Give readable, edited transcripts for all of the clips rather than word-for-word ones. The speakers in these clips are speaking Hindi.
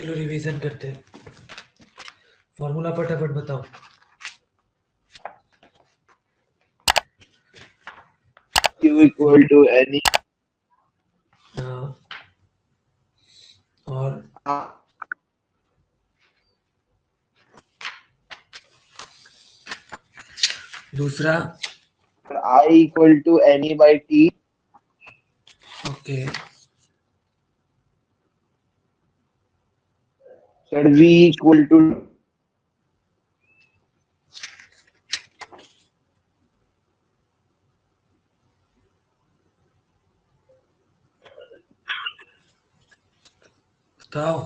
चलो रिवीजन करते हैं। फॉर्मूला फटाफट बताओ। Q equal to any हाँ, और दूसरा I equal to any by T. Okay, Sir, V equal to बताओ।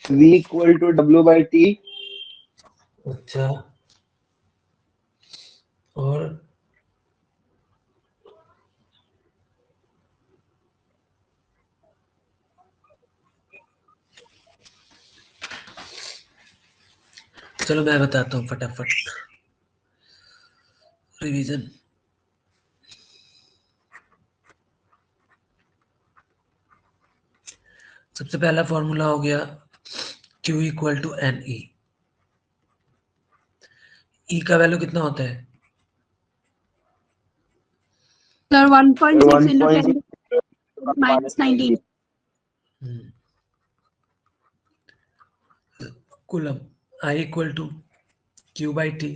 V equal to W by T. अच्छा, और चलो मैं बताता हूँ फटाफट रिवीजन। सबसे पहला फॉर्मूला हो गया Q equal to N E. E का वैल्यू कितना होता है? Sir, 1.6 into 1.6 10 minus 19. Coulomb. I equal to Q by T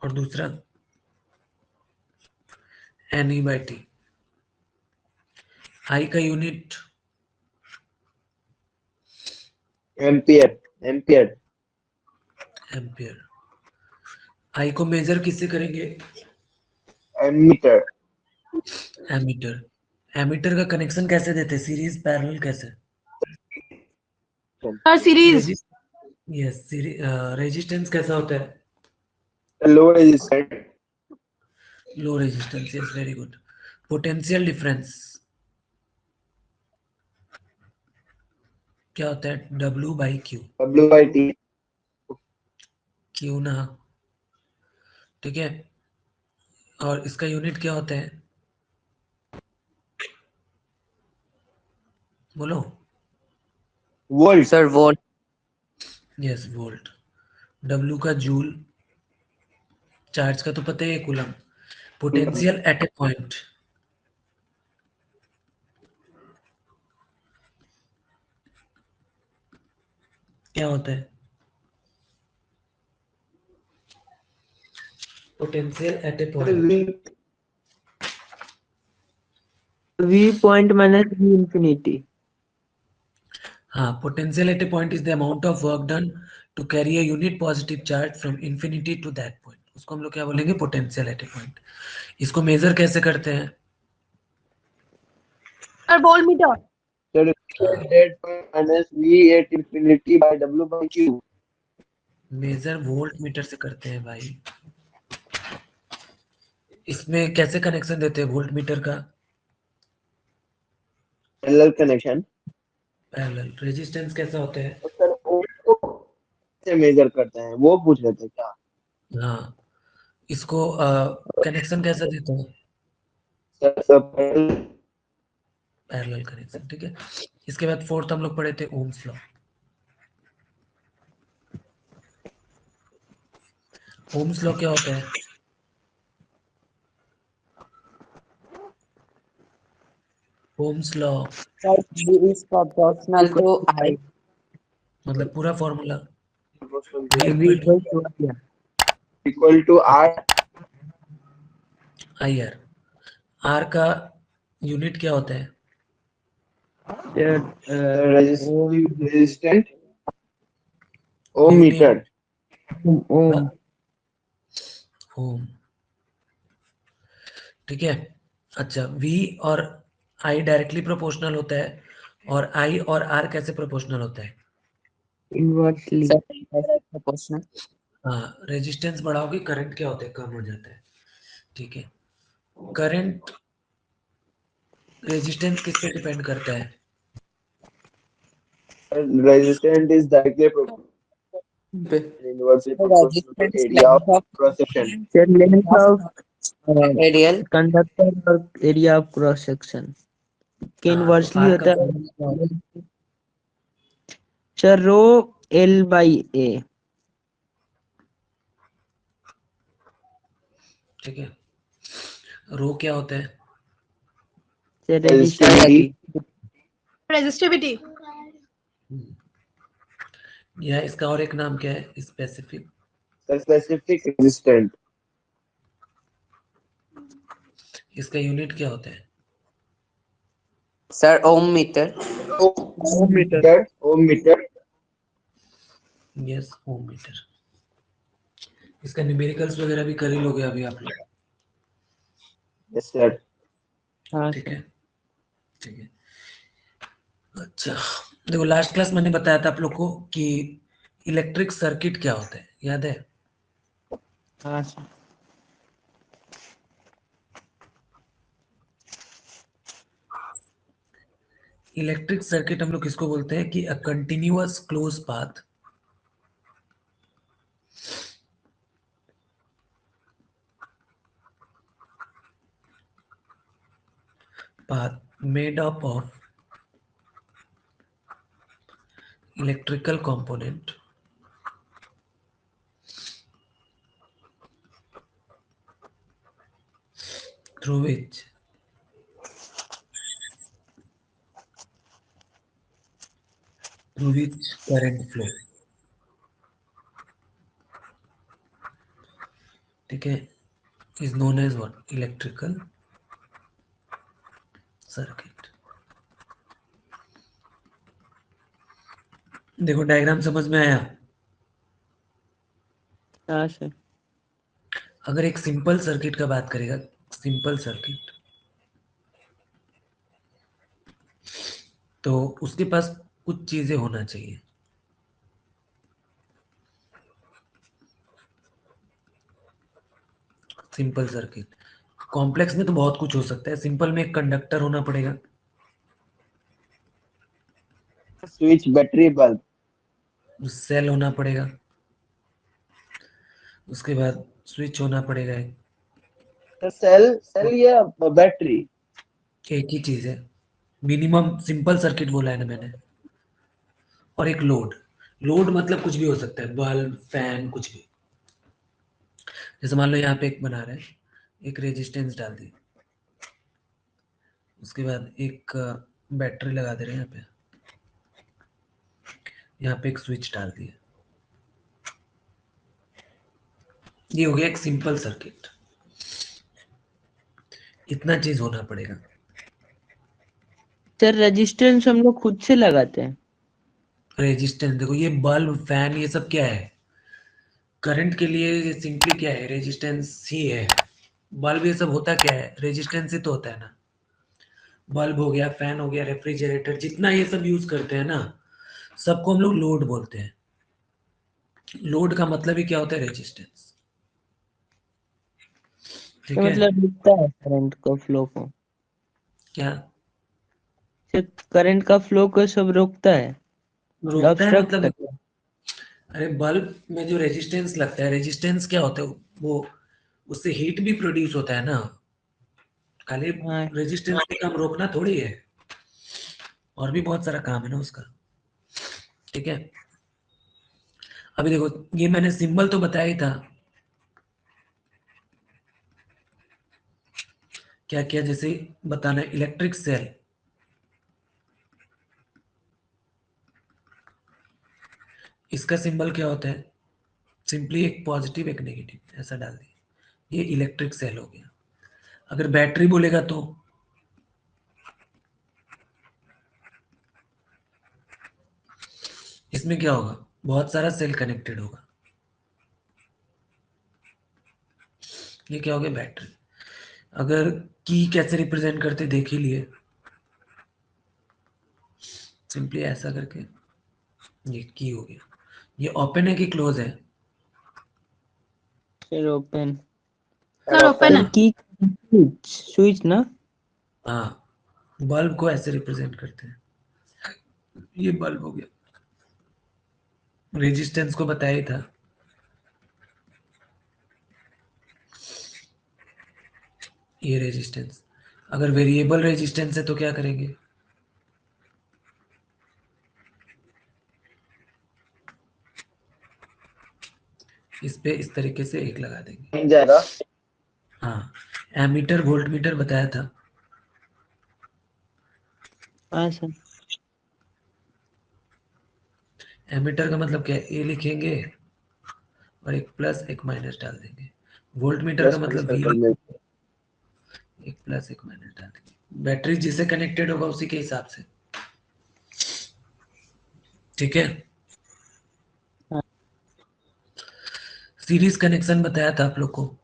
और दूसरा N E by T. I का यूनिट एम्पियर एम्पियर। आई को मेजर किससे करेंगे? Ammeter ammeter. एमीटर का कनेक्शन कैसे देते हैं? सीरीज, पैरेलल, कैसे? Sir, series. यस, रेजिस्टेंस कैसा होता है? Low resistance low resistance, yes, very good. Potential difference क्या होता है? W by Q. W by T. Q ना, ठीक है। और इसका यूनिट क्या होता है? बोलो। Volt sir volt. Yes, volt. W का जूल। चार्ज का तो पता ही है, coulomb. Potential at a point क्या होता है? Potential at a point. V point minus V infinity. हाँ, potential at a point is the amount of work done to carry a unit positive charge from infinity to that point. उसको हम लोग क्या बोलेंगे? Potential at a point. इसको मेजर कैसे करते हैं? Sir, voltmeter. Sir, V minus V at infinity by W by Q. Measure voltmeter से करते हैं भाई। इसमें कैसे कनेक्शन देते हैं वोल्ट मीटर का? Parallel connection. पैरेलल। रेजिस्टेंस कैसा होता है? सर वो से मेजर करते हैं, वो पूछ रहे थे क्या? हाँ, इसको कनेक्शन कैसा देते हैं? सर सब पैरेलल पैरेलल कनेक्शन, ठीक है। इसके बाद फोर्थ हम लोग पढ़े थे ओम्स लॉ। ओम्स लॉ क्या होता है? Ohm's law Sir, V is proportional to I. मतलब पूरा फॉर्मूला V equal to I. Equal to R I R. R का यूनिट क्या होता है? Resistant ohm metre Ohm. Ohm, ठीक है। अच्छा, V और I डायरेक्टली प्रोपोर्शनल होता है, और I और R कैसे प्रोपोर्शनल होता है? Inversely. Proportional. हाँ, रेजिस्टेंस बढ़ाओगे करंट क्या होता है? कम हो जाता है, ठीक है। करंट रेजिस्टेंस किस पे डिपेंड करता है? Resistant is directly inversely proportional to Resistance area length of of cross section. the length of radial conductor or area of cross section. के हाँ, तो inversely R का होता है फॉर्मूला क्या होता है? Sir rho L by A। ठीक है, रो क्या होता है? Sir Resistivity। रेजिस्टिविटी। Resistivity. या इसका और एक नाम क्या है? स्पेसिफिक। Specific resistant। इसका यूनिट क्या होता है? Sir ohm metre. Ohm meter। Ohm meter। Yes, ohm metre. इसका न्यूमेरिकल्स वगैरह भी कर ही लोगे अभी आप लोग। Yes sir। हाँ ठीक सर। है, ठीक है। अच्छा, देखो लास्ट क्लास मैंने बताया था आप लोग को कि इलेक्ट्रिक सर्किट क्या होता है, याद है? हाँ सर। इलेक्ट्रिक सर्किट हम लोग किसको बोलते हैं कि a continuous close path made up of electrical component through which current flow। ठीक है, is known as what? Electrical circuit। देखो डायग्राम समझ में आया? हाँ सर। अगर एक सिंपल सर्किट का बात करेगा, सिंपल सर्किट, तो उसके पास कुछ चीजें होना चाहिए। सिंपल सर्किट, कॉम्प्लेक्स में तो बहुत कुछ हो सकता है। सिंपल में एक कंडक्टर होना पड़ेगा, Switch, battery, bulb। सेल होना पड़ेगा, उसके बाद स्विच होना पड़ेगा। सेल या बैटरी? एक ही चीज है, मिनिमम सिंपल सर्किट बोला है ना मैंने। और एक लोड, लोड मतलब कुछ भी हो सकता है, बल्ब, फैन, कुछ भी। जैसे मान लो यहाँ पे एक बना रहे हैं, एक रेजिस्टेंस डाल दी, उसके बाद एक बैटरी लगा दे रहे हैं यहाँ पे एक स्विच डाल दिया। ये हो गया एक सिंपल सर्किट। इतना चीज होना पड़ेगा। सर रेजिस्टेंस हम लोग खुद से लगाते हैं। रेजिस्टेंस देखो, ये बल्ब, फैन, ये सब क्या है? करंट के लिए सिंपली क्या है? रेजिस्टेंस ही है। बल्ब ये सब होता क्या है? रेजिस्टेंस ही तो होता है ना। बल्ब हो गया, फैन हो गया, रेफ्रिजरेटर, जितना ये सब यूज करते हैं ना, सबको हम लोग लोड बोलते हैं। लोड का मतलब ही क्या होता है? रेजिस्टेंस। तो ठीक है, मतलब रुकता है करंट का फ्लो को। क्या सर करंट का फ्लो को सब रोकता है, रोकता है? ऑब्स्ट्रक्ट मतलब करता देखो, अरे बल्ब में जो रेजिस्टेंस लगता है, रेजिस्टेंस क्या होता है? वो उससे हीट भी प्रोड्यूस होता है ना। खाली है। हाँ रेजिस्टेंस के काम रोकना थोड़ी है, और भी बहुत सारा काम है ना उसका। ठीक है, अभी देखो ये मैंने सिंबल तो बताया ही था। क्या क्या जैसे बताना, इलेक्ट्रिक सेल, इसका सिंबल क्या होता है? सिंपली एक पॉजिटिव एक नेगेटिव ऐसा डाल दिया, ये इलेक्ट्रिक सेल हो गया। अगर बैटरी बोलेगा तो इसमें क्या होगा? बहुत सारा सेल कनेक्टेड होगा। ये क्या हो गया? बैटरी। अगर की कैसे रिप्रेजेंट करते देख ही लिए, सिंपली ऐसा करके, ये की हो गया। ये ओपन है कि क्लोज है? Sir open. Sir, open sir है। की स्विच ना। हाँ, बल्ब को ऐसे रिप्रेजेंट करते हैं। ये बल्ब हो गया। रेजिस्टेंस को बताया ही था। ये रेजिस्टेंस, अगर वेरिएबल रेजिस्टेंस है तो क्या करेंगे? इस पे इस तरीके से एक लगा देंगे। बन जाएगा। हाँ, एमीटर वोल्ट मीटर बताया था। हाँ सर। एमीटर का मतलब क्या है, ए लिखेंगे और एक प्लस एक माइनस डाल देंगे। वोल्ट मीटर का प्लस मतलब वी सर्कल में एक प्लस एक माइनस डाल देंगे। बैटरी जिसे कनेक्टेड होगा उसी के हिसाब से, ठीक है। हाँ। सीरीज कनेक्शन बताया था आप लोग को।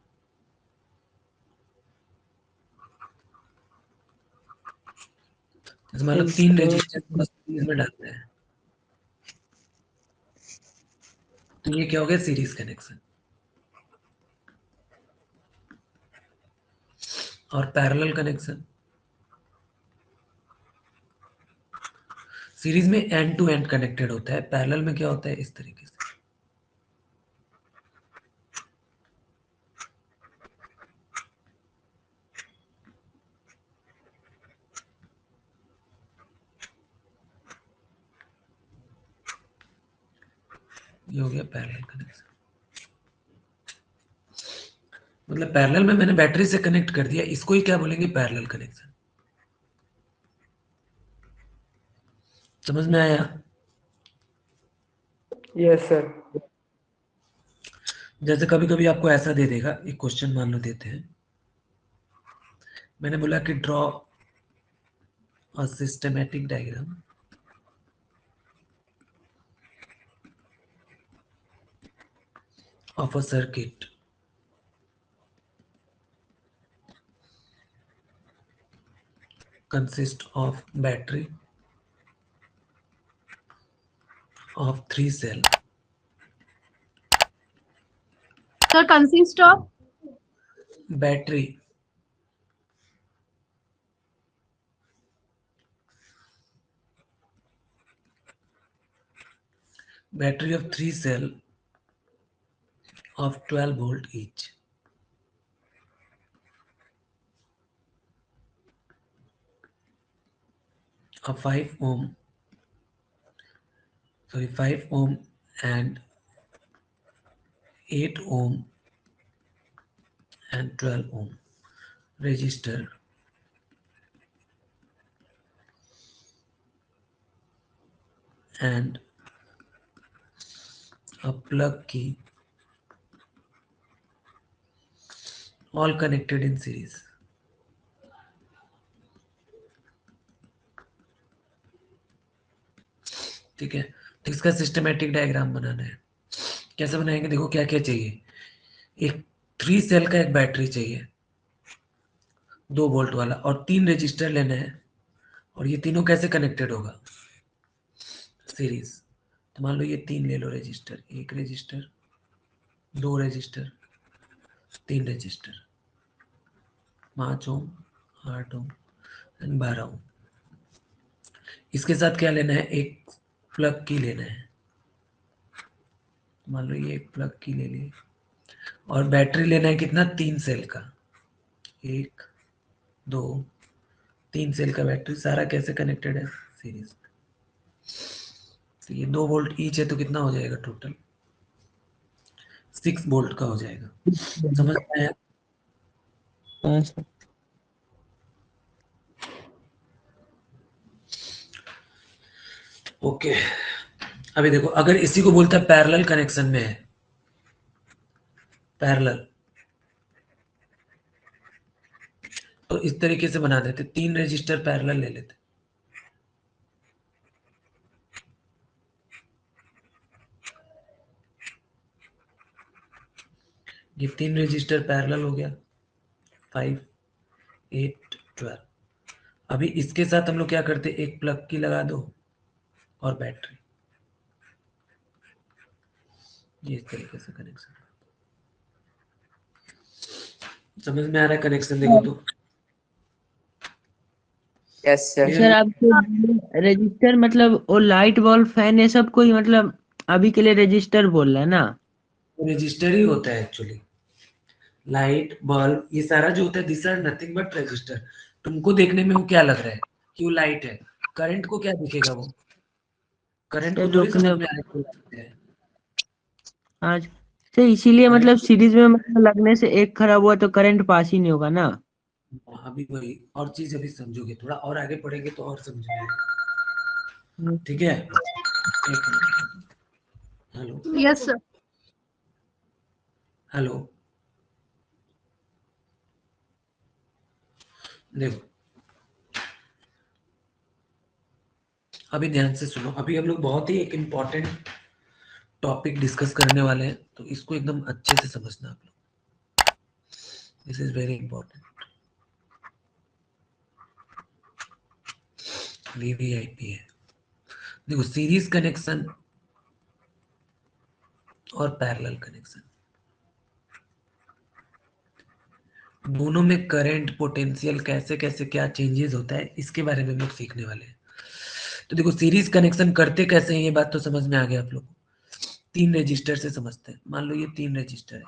मतलब तीन रजिस्टर को सीरीज में डालते हैं, तो ये क्या हो गया, सीरीज कनेक्शन। और पैरेलल कनेक्शन, सीरीज में एंड टू एंड कनेक्टेड होता है, पैरेलल में क्या होता है, इस तरीके से। ये हो गया पैरेलल कनेक्शन। मतलब पैरेलल में मैंने बैटरी से कनेक्ट कर दिया, इसको ही क्या बोलेंगे, पैरेलल कनेक्शन। समझ में आया? Yes sir. जैसे कभी कभी आपको ऐसा दे देगा, एक क्वेश्चन मान लो देते हैं, मैंने बोला कि draw a systematic diagram of a circuit consists of battery of 3 cell. Sir, consist of Battery of 3 cell of 12 volt each. A 5 ohm and 8 ohm and 12 ohm resistor and a plug key, all connected in series. ठीक है, तो इसका सिस्टमैटिक डायग्राम बनाना है। कैसे बनाएंगे, देखो क्या क्या चाहिए। एक 3 सेल का एक बैटरी चाहिए 2 वोल्ट वाला, और 3 रजिस्टर लेना है, और ये तीनों कैसे कनेक्टेड होगा, सीरीज। तो मान लो ये 3 ले लो resistor, 1 resistor, 2 resistor, 3 resistor, 5 ohm, 8 ohm and 12 ohm. इसके साथ क्या लेना है, एक प्लग की लेना है। मान लो ये एक प्लग की ले ली, और बैटरी लेना है कितना, 3 सेल का, 1 2 3 सेल का बैटरी। सारा कैसे कनेक्टेड है, सीरीज। तो ये 2 वोल्ट ईच है, तो कितना हो जाएगा टोटल, 6 वोल्ट का हो जाएगा। समझ में आया? हाँ सर। ओके, अभी देखो, अगर इसी को बोलता है पैरेलल कनेक्शन में है, पैरेलल, तो इस तरीके से बना देते, 3 रजिस्टर पैरेलल ले लेते। ये 3 रजिस्टर पैरेलल हो गया, 5 8 12। अभी इसके साथ हम लोग क्या करते, एक प्लग की लगा दो और बैटरी, ये इस तरीके से कनेक्शन। समझ में आ रहा है कनेक्शन, देखो तो। Yes sir. सर आपको रजिस्टर मतलब वो लाइट बल्ब फैन ये सब कोई मतलब अभी के लिए रजिस्टर बोल रहा है ना? रजिस्टर ही होता है एक्चुअली, लाइट बल्ब ये सारा जो होता है, this are nothing but register. तुमको देखने में वो क्या लग रहा है कि वो लाइट है, करंट को क्या दिखेगा, वो करंट को सर थोड़ी समझ रोकने। में आ रहा है। आज तो इसीलिए मतलब सीरीज में मतलब लगने से एक खराब हुआ तो करंट पास ही नहीं होगा ना। अभी वही और चीज अभी समझोगे, थोड़ा और आगे पढ़ेंगे तो और समझोगे। ठीक है, एक minute. Hello Yes, sir. Hello, देखो अभी ध्यान से सुनो, अभी हम लोग बहुत ही एक इम्पोर्टेंट टॉपिक डिस्कस करने वाले हैं, तो इसको एकदम अच्छे से समझना आप लोग। This is very important. VVIP है। देखो सीरीज कनेक्शन और पैरेलल कनेक्शन, दोनों में करंट पोटेंशियल कैसे कैसे क्या चेंजेस होता है इसके बारे में हम लोग सीखने वाले हैं। तो देखो सीरीज कनेक्शन करते कैसे हैं ये बात तो समझ में आ गया आप लोग को। 3 रजिस्टर से समझते हैं। मान लो ये 3 रजिस्टर है,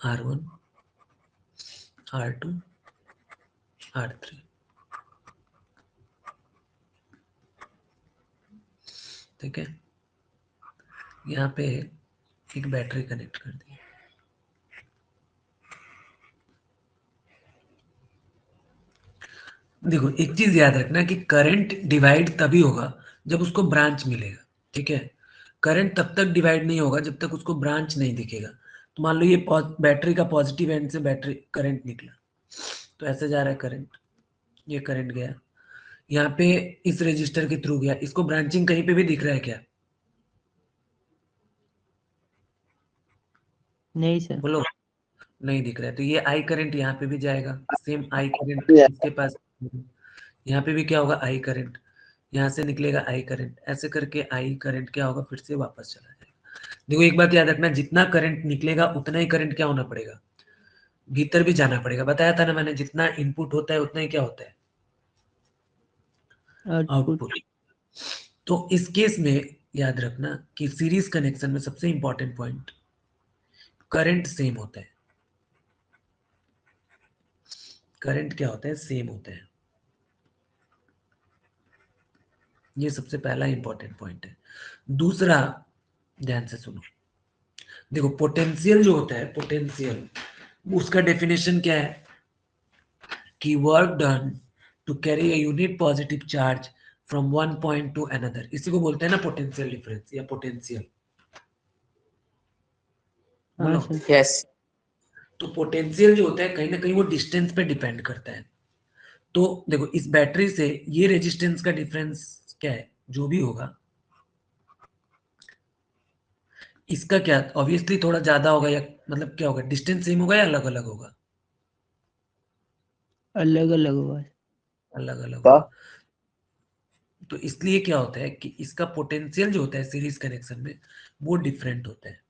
R1, R2, R3। ठीक है, यहाँ पे एक बैटरी कनेक्ट कर दी। देखो एक चीज याद रखना कि करंट डिवाइड तभी होगा जब उसको ब्रांच मिलेगा। ठीक है, करंट तब तक डिवाइड नहीं होगा जब तक उसको ब्रांच नहीं दिखेगा। तो मान लो ये बैटरी का पॉजिटिव एंड से बैटरी करंट निकला, तो ऐसे जा रहा है करंट, ये करंट गया यहाँ पे, इस रजिस्टर के थ्रू गया। इसको ब्रांचिंग कहीं पे भी दिख रहा है क्या? नहीं सर। बोलो, नहीं दिख रहा है। तो ये आई करंट यहाँ पे भी जाएगा, सेम आई करंट Yeah. इसके पास, यहाँ पे भी क्या होगा, आई करंट, यहाँ से निकलेगा आई करंट, ऐसे करके आई करंट क्या होगा, फिर से वापस चला जाएगा। देखो एक बात याद रखना, जितना करंट निकलेगा उतना ही करंट क्या होना पड़ेगा, भीतर भी जाना पड़ेगा। बताया था ना मैंने, जितना इनपुट होता है उतना ही क्या होता है, आउटपुट। आउटपुट। तो इस केस में याद रखना कि सीरीज कनेक्शन में सबसे इंपॉर्टेंट पॉइंट, करंट सेम होता है। करंट क्या होता है, सेम होता है। ये सबसे पहला इंपॉर्टेंट पॉइंट है। दूसरा, ध्यान से सुनो, देखो पोटेंशियल जो होता है, पोटेंशियल उसका डेफिनेशन क्या है कि work done to carry a unit positive charge from one point to another, इसी को बोलते हैं ना पोटेंशियल डिफरेंस या पोटेंशियल। हाँ बोलो। सर। Yes. तो पोटेंशियल जो होता है कहीं ना कहीं वो डिस्टेंस पे डिपेंड करता है। तो देखो इस बैटरी से ये रेजिस्टेंस का डिफरेंस क्या है, जो भी होगा इसका क्या, ऑब्वियसली थोड़ा ज्यादा होगा, या मतलब क्या होगा, डिस्टेंस सेम होगा या अलग अलग होगा? अलग अलग हुआ। अलग अलग का होगा। तो इसलिए क्या होता है कि इसका पोटेंशियल जो होता है सीरीज कनेक्शन में वो डिफरेंट होता है,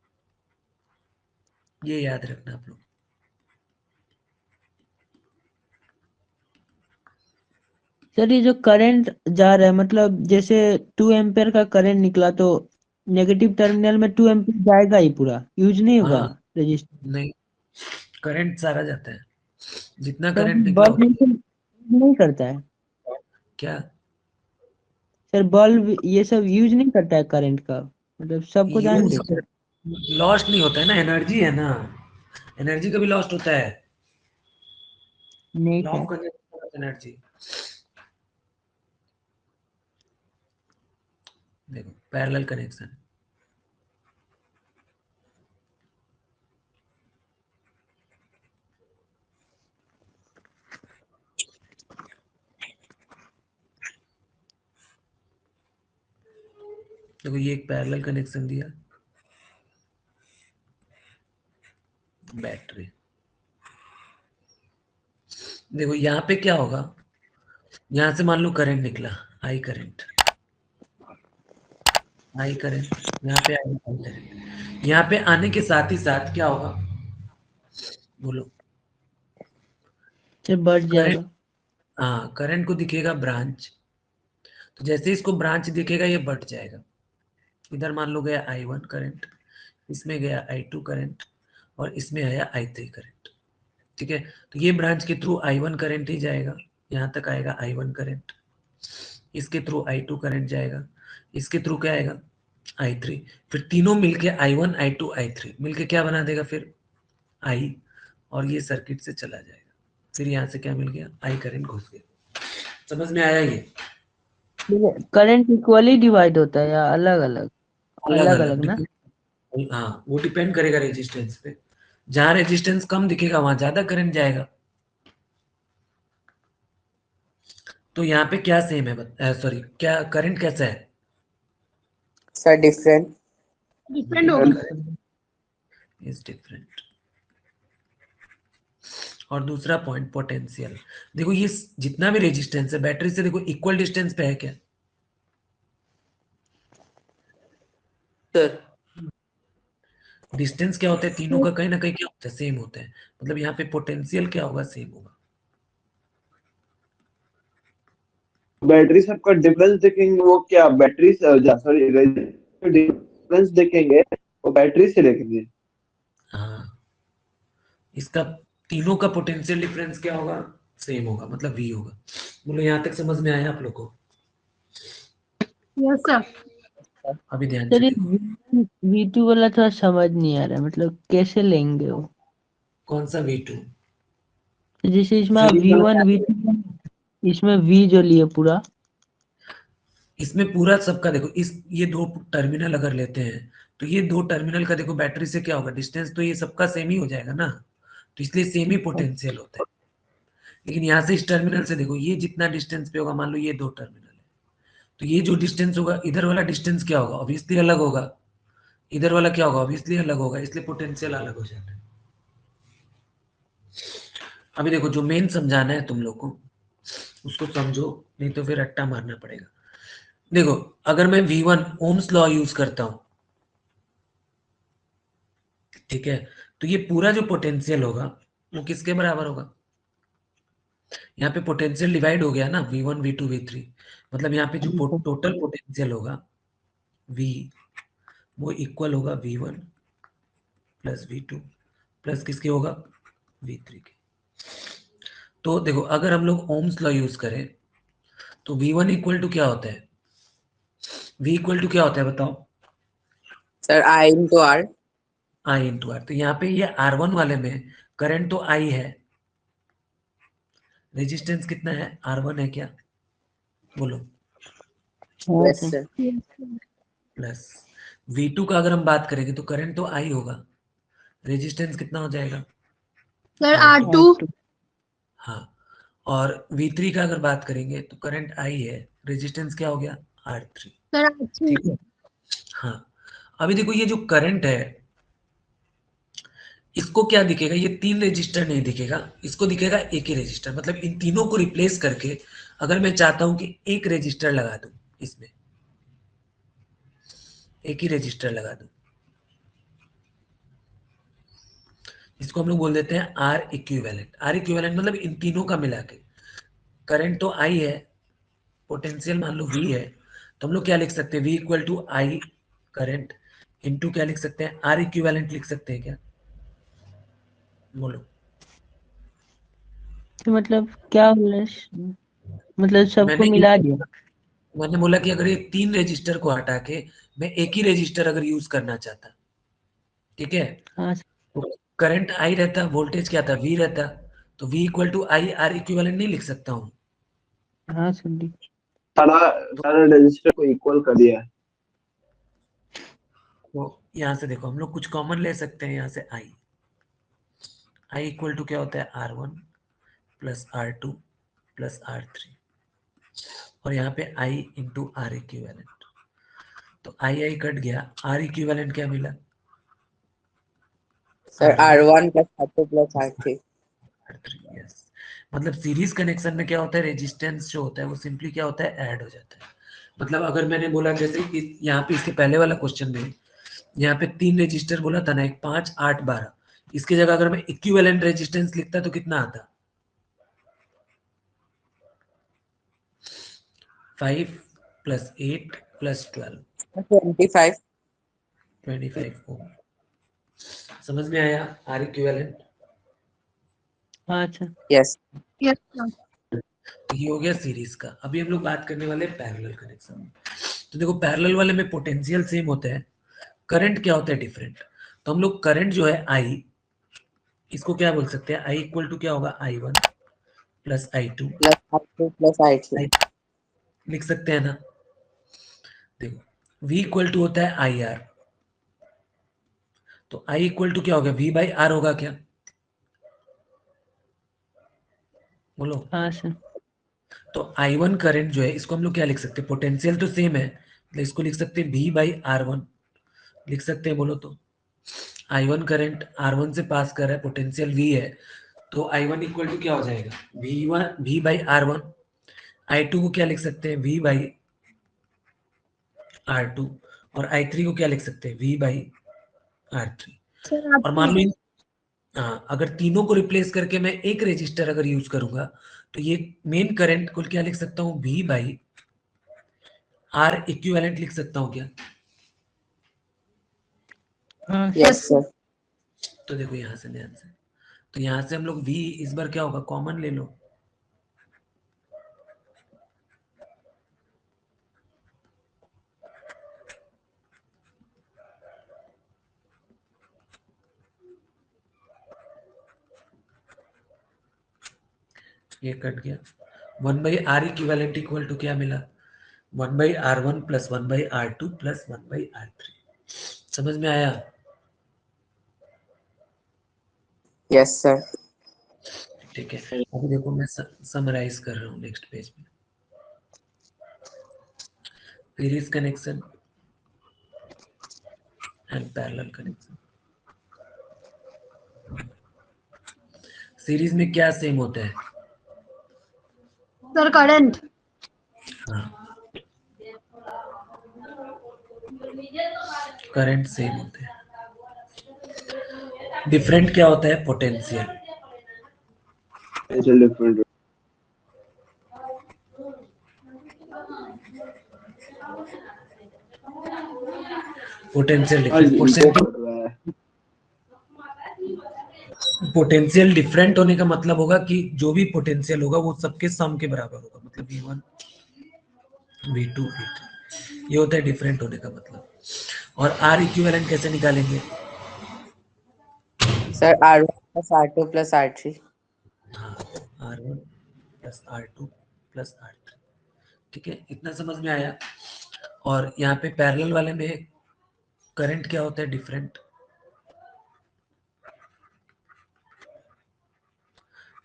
ये याद रखना आप लोग। सर ये जो करंट जा रहा है मतलब जैसे 2 एम्पियर का करंट निकला तो नेगेटिव टर्मिनल में 2 एम्पियर जाएगा ही, पूरा यूज नहीं होगा हाँ, रजिस्टर। नहीं, करंट सारा जाता है, जितना सर करंट निकला बल्ब उतना। नहीं करता है। क्या सर बल्ब ये सब यूज नहीं करता है करंट का, मतलब सबको जान यूज, देता है। लॉस्ट नहीं होता है ना, एनर्जी है ना, एनर्जी कभी लॉस्ट होता है? नहीं law sir. Of conservation energy. देखो पैरेलल कनेक्शन, देखो ये एक पैरेलल कनेक्शन दिया, बैटरी। देखो यहाँ पे क्या होगा, यहाँ से मान लो करंट निकला, आई करंट, आई करंट, यहाँ पे आई करंट, यहाँ पे आने के साथ ही साथ क्या होगा, बोलो। सर बढ़ करंट, जाएगा। हाँ करंट को दिखेगा ब्रांच, तो जैसे इसको ब्रांच दिखेगा ये बढ़ जाएगा। इधर मान लो गया I1 करंट, इसमें गया I2 करंट, और इसमें आया I3 करंट। ठीक है, तो ये ब्रांच के थ्रू I1 करंट ही जाएगा, यहाँ तक आएगा I1 करंट, इसके थ्रू I2 करंट जाएगा, इसके थ्रू क्या आएगा, I3, फिर तीनों मिलके I1 I2 I3 मिलके क्या बना देगा फिर I, और ये सर्किट से चला जाएगा। फिर यहाँ से क्या मिल गया, I करंट घुस गया। समझ में आया ये? करंट इक्वली डिवाइड होता है या अलग अलग? अलग अलग ना? हाँ, वो डिपेंड करेगा रेजिस्टेंस पे। जहाँ रेजिस्टेंस कम दिखेगा वहां ज्यादा करंट जाएगा। तो यहाँ पे क्या सेम है, सॉरी क्या करंट कैसा है? Sir different. डिफरेंट होगा। Is different. और दूसरा पॉइंट पोटेंशियल। देखो ये जितना भी रेजिस्टेंस है बैटरी से देखो इक्वल डिस्टेंस पे है क्या? सर डिस्टेंस क्या होता है तीनों का, कहीं ना कहीं क्या होता है, सेम होता है। मतलब यहाँ पे पोटेंशियल क्या होगा, सेम होगा। बैटरी सबका डिफरेंस देखेंगे, वो क्या बैटरी सॉरी डिफरेंस देखेंगे वो बैटरी से देखेंगे। हाँ, इसका तीनों का पोटेंशियल डिफरेंस क्या होगा, सेम होगा, मतलब V होगा। बोलो यहाँ तक समझ में आया आप लोग को? Yes sir. अभी ध्यान सर से ये देखो। V2 वाला थोड़ा समझ नहीं आ रहा है, मतलब कैसे लेंगे वो? कौन सा V2? तो जैसे इसमें V1 V2, इसमें V जो लिए पूरा, इसमें पूरा सबका देखो, इस ये दो टर्मिनल अगर लेते हैं तो ये दो टर्मिनल का देखो बैटरी से क्या होगा डिस्टेंस, तो ये सबका सेम ही हो जाएगा ना, तो इसलिए सेम ही पोटेंशियल होता है। लेकिन यहाँ से इस टर्मिनल से देखो ये जितना डिस्टेंस पे होगा, मान लो ये दो टर्मिनल है, तो ये जो डिस्टेंस होगा इधर वाला डिस्टेंस क्या होगा, ऑब्वियसली अलग होगा। इधर वाला क्या होगा, ऑब्वियसली अलग होगा, इसलिए पोटेंशियल अलग हो जाता है। अभी देखो जो मेन समझाना है तुम लोग को उसको समझो, नहीं तो फिर रट्टा मारना पड़ेगा। देखो अगर मैं V1 ओम्स लॉ यूज करता हूं, ठीक है, तो ये पूरा जो पोटेंशियल होगा वो किसके बराबर होगा? यहाँ पे पोटेंशियल डिवाइड हो गया ना, V1 V2 V3, मतलब यहाँ पे जो टोटल पोटेंशियल होगा V, वो इक्वल होगा V1 प्लस V2 प्लस किसके होगा, V3 के। तो देखो अगर हम लोग ओम्स लॉ यूज करें तो V1 इक्वल टू क्या होता है, V इक्वल टू क्या होता है बताओ? Sir I into R। I into R. तो यहाँ पे ये R1 वाले में करंट तो I है, रेजिस्टेंस कितना है, R1 है क्या, बोलो? Yes sir. प्लस V2 का अगर हम बात करेंगे तो करंट तो I होगा, रेजिस्टेंस कितना हो जाएगा, सर R2। R2। हाँ, और V3 का अगर बात करेंगे तो करंट I है, रेजिस्टेंस क्या हो गया, R3। Sir R3। ठीक है। हाँ, अभी देखो ये जो करंट है इसको क्या दिखेगा, ये तीन रजिस्टर नहीं दिखेगा, इसको दिखेगा एक ही रजिस्टर। मतलब इन तीनों को रिप्लेस करके अगर मैं चाहता हूं कि एक रजिस्टर लगा दूं, इसमें एक ही रजिस्टर लगा दूं, इसको हम लोग बोल देते हैं आर इक्विवेलेंट। आर इक्विवेलेंट मतलब इन तीनों का मिला के, करंट तो आई है, पोटेंशियल मान लो V है, तो हम लोग क्या लिख सकते हैं, V equal to I current into क्या लिख सकते हैं, आर इक्विवेलेंट लिख सकते हैं क्या, बोलो? तो मतलब क्या बोले, मतलब सबको मैंने मिला दिया? मैंने बोला कि अगर ये तीन रजिस्टर को हटा के मैं एक ही रजिस्टर अगर यूज करना चाहता, ठीक है, हाँ तो करंट आई रहता, वोल्टेज क्या था, V रहता, तो V equal to I R equivalent नहीं लिख सकता हूँ? हाँ सुन सारा सारा रजिस्टर को इक्वल कर दिया है। तो यहाँ से देखो हम लोग कुछ कॉमन ले सकते हैं, यहाँ से I इक्वल टू क्या होता है, R1 plus R2 plus R3, और यहाँ पे I इंटू आर इक्विवेलेंट। तो आई कट गया, आर इक्विवेलेंट क्या मिला, sir R1 R1 plus R2 plus R3। R3, yes. मतलब सीरीज कनेक्शन में क्या होता है, रेजिस्टेंस जो होता है वो सिंपली क्या होता है, ऐड हो जाता है। मतलब अगर मैंने बोला जैसे यहाँ पे इसके पहले वाला क्वेश्चन में यहाँ पे तीन रेजिस्टर बोला था ना, एक 5 8 12, इसकी जगह अगर मैं इक्विवेलेंट रेजिस्टेंस लिखता तो कितना आता, 5 प्लस 8 प्लस 12 25। 25 ओम। समझ में आया आर इक्विवेलेंट? हाँ अच्छा। यस। Yes sir. तो ये हो गया सीरीज का। अभी हम लोग बात करने वाले पैरेलल कनेक्शन। तो तो देखो पैरेलल वाले में पोटेंशियल सेम होता है, करंट क्या होता है डिफरेंट। तो हम लोग करंट जो है आई, इसको क्या बोल सकते हैं, आई इक्वल टू क्या होगा, I1 plus I2 plus I2 plus I3। लिख सकते हैं ना। देखो V इक्वल टू होता है IR, तो I इक्वल टू क्या होगा, V बाई आर होगा क्या, बोलो। हाँ सर। तो I1 करंट जो है इसको हम लोग क्या लिख सकते हैं, पोटेंशियल तो सेम है, तो इसको लिख सकते हैं V बाई R1 लिख सकते हैं, बोलो तो। I1 करंट R1 से पास कर रहा है, पोटेंशियल V है, तो I1 इक्वल टू क्या हो जाएगा, V बाई R1। I2 को क्या लिख सकते हैं, V बाई R2, और I3 को क्या लिख सकते हैं, V बाई R3। सर और मान लो हाँ, अगर तीनों को रिप्लेस करके मैं एक रेजिस्टर अगर यूज करूंगा, तो ये मेन करंट को क्या लिख सकता हूँ, V बाई R इक्विवेलेंट लिख सकता हूँ क्या। हाँ यस सर। तो देखो यहाँ से ध्यान से, तो यहाँ से हम लोग V इस बार क्या होगा, कॉमन ले लो, ये कट गया, 1 by R equivalent equal to क्या मिला, 1 by R1 plus 1 by R2 plus 1 by R3। समझ में आया। Yes sir. ठीक है, अभी देखो मैं समराइज कर रहा हूँ नेक्स्ट पेज में। Series connection and parallel connection. सीरीज में क्या सेम होता है, सर करंट। करंट सेम होते हैं, डिफरेंट क्या होता है, पोटेंशियल। potential different. पोटेंशियल आज डिफरेंट, इनको पढ़ रहा है। पोटेंशियल डिफरेंट होने का मतलब होगा कि जो भी पोटेंशियल होगा वो सबके सम के बराबर होगा, मतलब V1 V2 V3, ये होता है डिफरेंट होने का मतलब। और R इक्विवेलेंट कैसे निकालेंगे, sir R1 plus R2 plus R3। हाँ, R1 plus R2 plus R3। ठीक है, इतना समझ में आया। और यहाँ पे पैरेलल वाले में करंट क्या होता है, डिफरेंट।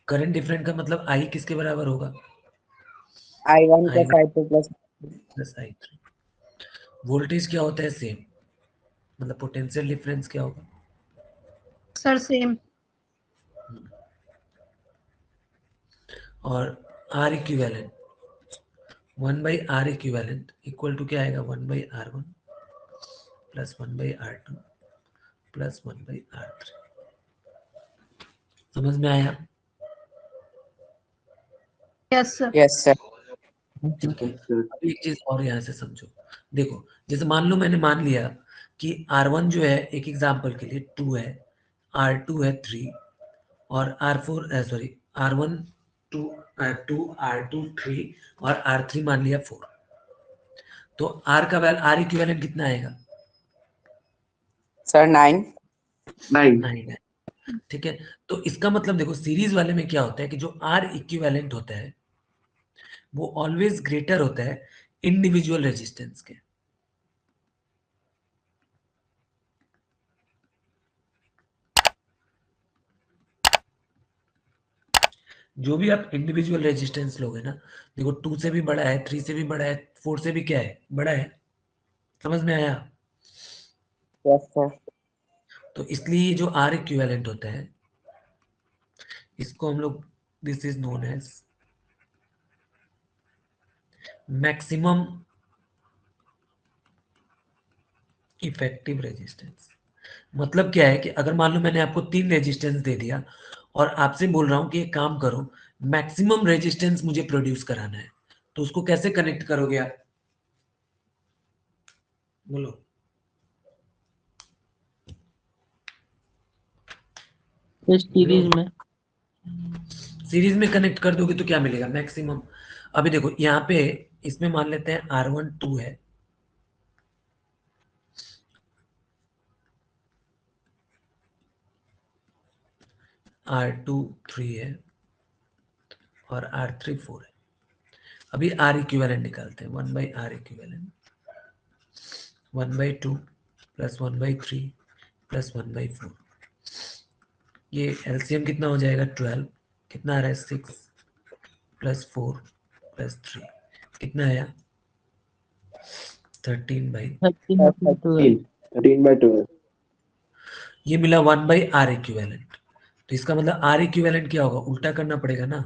करंट डिफरेंट का मतलब I किसके बराबर होगा, I1 plus I1 I2 plus. Plus I3। Voltage क्या होता है, सेम, मतलब पोटेंशियल डिफरेंस क्या होगा, सर सेम। और R equivalent 1 by R equivalent equal to क्या आएगा, 1 by R1 plus 1 by R2 plus 1 by R3। समझ में आया। Yes sir. Yes sir. ठीक है, अब एक चीज और यहाँ से समझो। देखो जैसे मान लो मैंने मान लिया कि R1 जो है, एक एग्जांपल के लिए 2 है, R2 है 3, और R4 सॉरी R1 2 R2 3 और R3 मान लिया 4। तो R का वैल्यू, R इक्विवेलेंट कितना आएगा, सर 9। 9। 9 है। ठीक है, तो इसका मतलब देखो सीरीज वाले में क्या होता है कि जो R इक्विवेलेंट होता है वो ऑलवेज ग्रेटर होता है इंडिविजुअल रेजिस्टेंस के। जो भी आप इंडिविजुअल रेजिस्टेंस लोगे ना, देखो 2 से भी बड़ा है, 3 से भी बड़ा है, 4 से भी क्या है, बड़ा है। समझ में आया। Yes sir. तो इसलिए ये जो R इक्विवेलेंट होता है इसको हम लोग, this is known as maximum effective resistance. मतलब क्या है कि अगर मान लो मैंने आपको 3 रेजिस्टेंस दे दिया और आपसे बोल रहा हूं कि एक काम करो, मैक्सिमम रेजिस्टेंस मुझे प्रोड्यूस कराना है, तो उसको कैसे कनेक्ट करोगे आप, बोलो। सीरीज में। सीरीज में कनेक्ट कर दोगे तो क्या मिलेगा, मैक्सिमम। अभी देखो यहाँ पे इसमें मान लेते हैं R1 2 है R2 3 है और R3 4 है। अभी R इक्विवेलेंट निकालते हैं। 1 by R equivalent 1/2 plus 1/3 plus 1/4। ये एलसीएम कितना हो जाएगा 12, कितना आ रहा है 6 प्लस 4 प्लस 3 कितना आया 13/12। 13/12। ये मिला 1/R इक्विवेलेंट। तो इसका मतलब R इक्विवेलेंट क्या होगा, उल्टा करना पड़ेगा ना।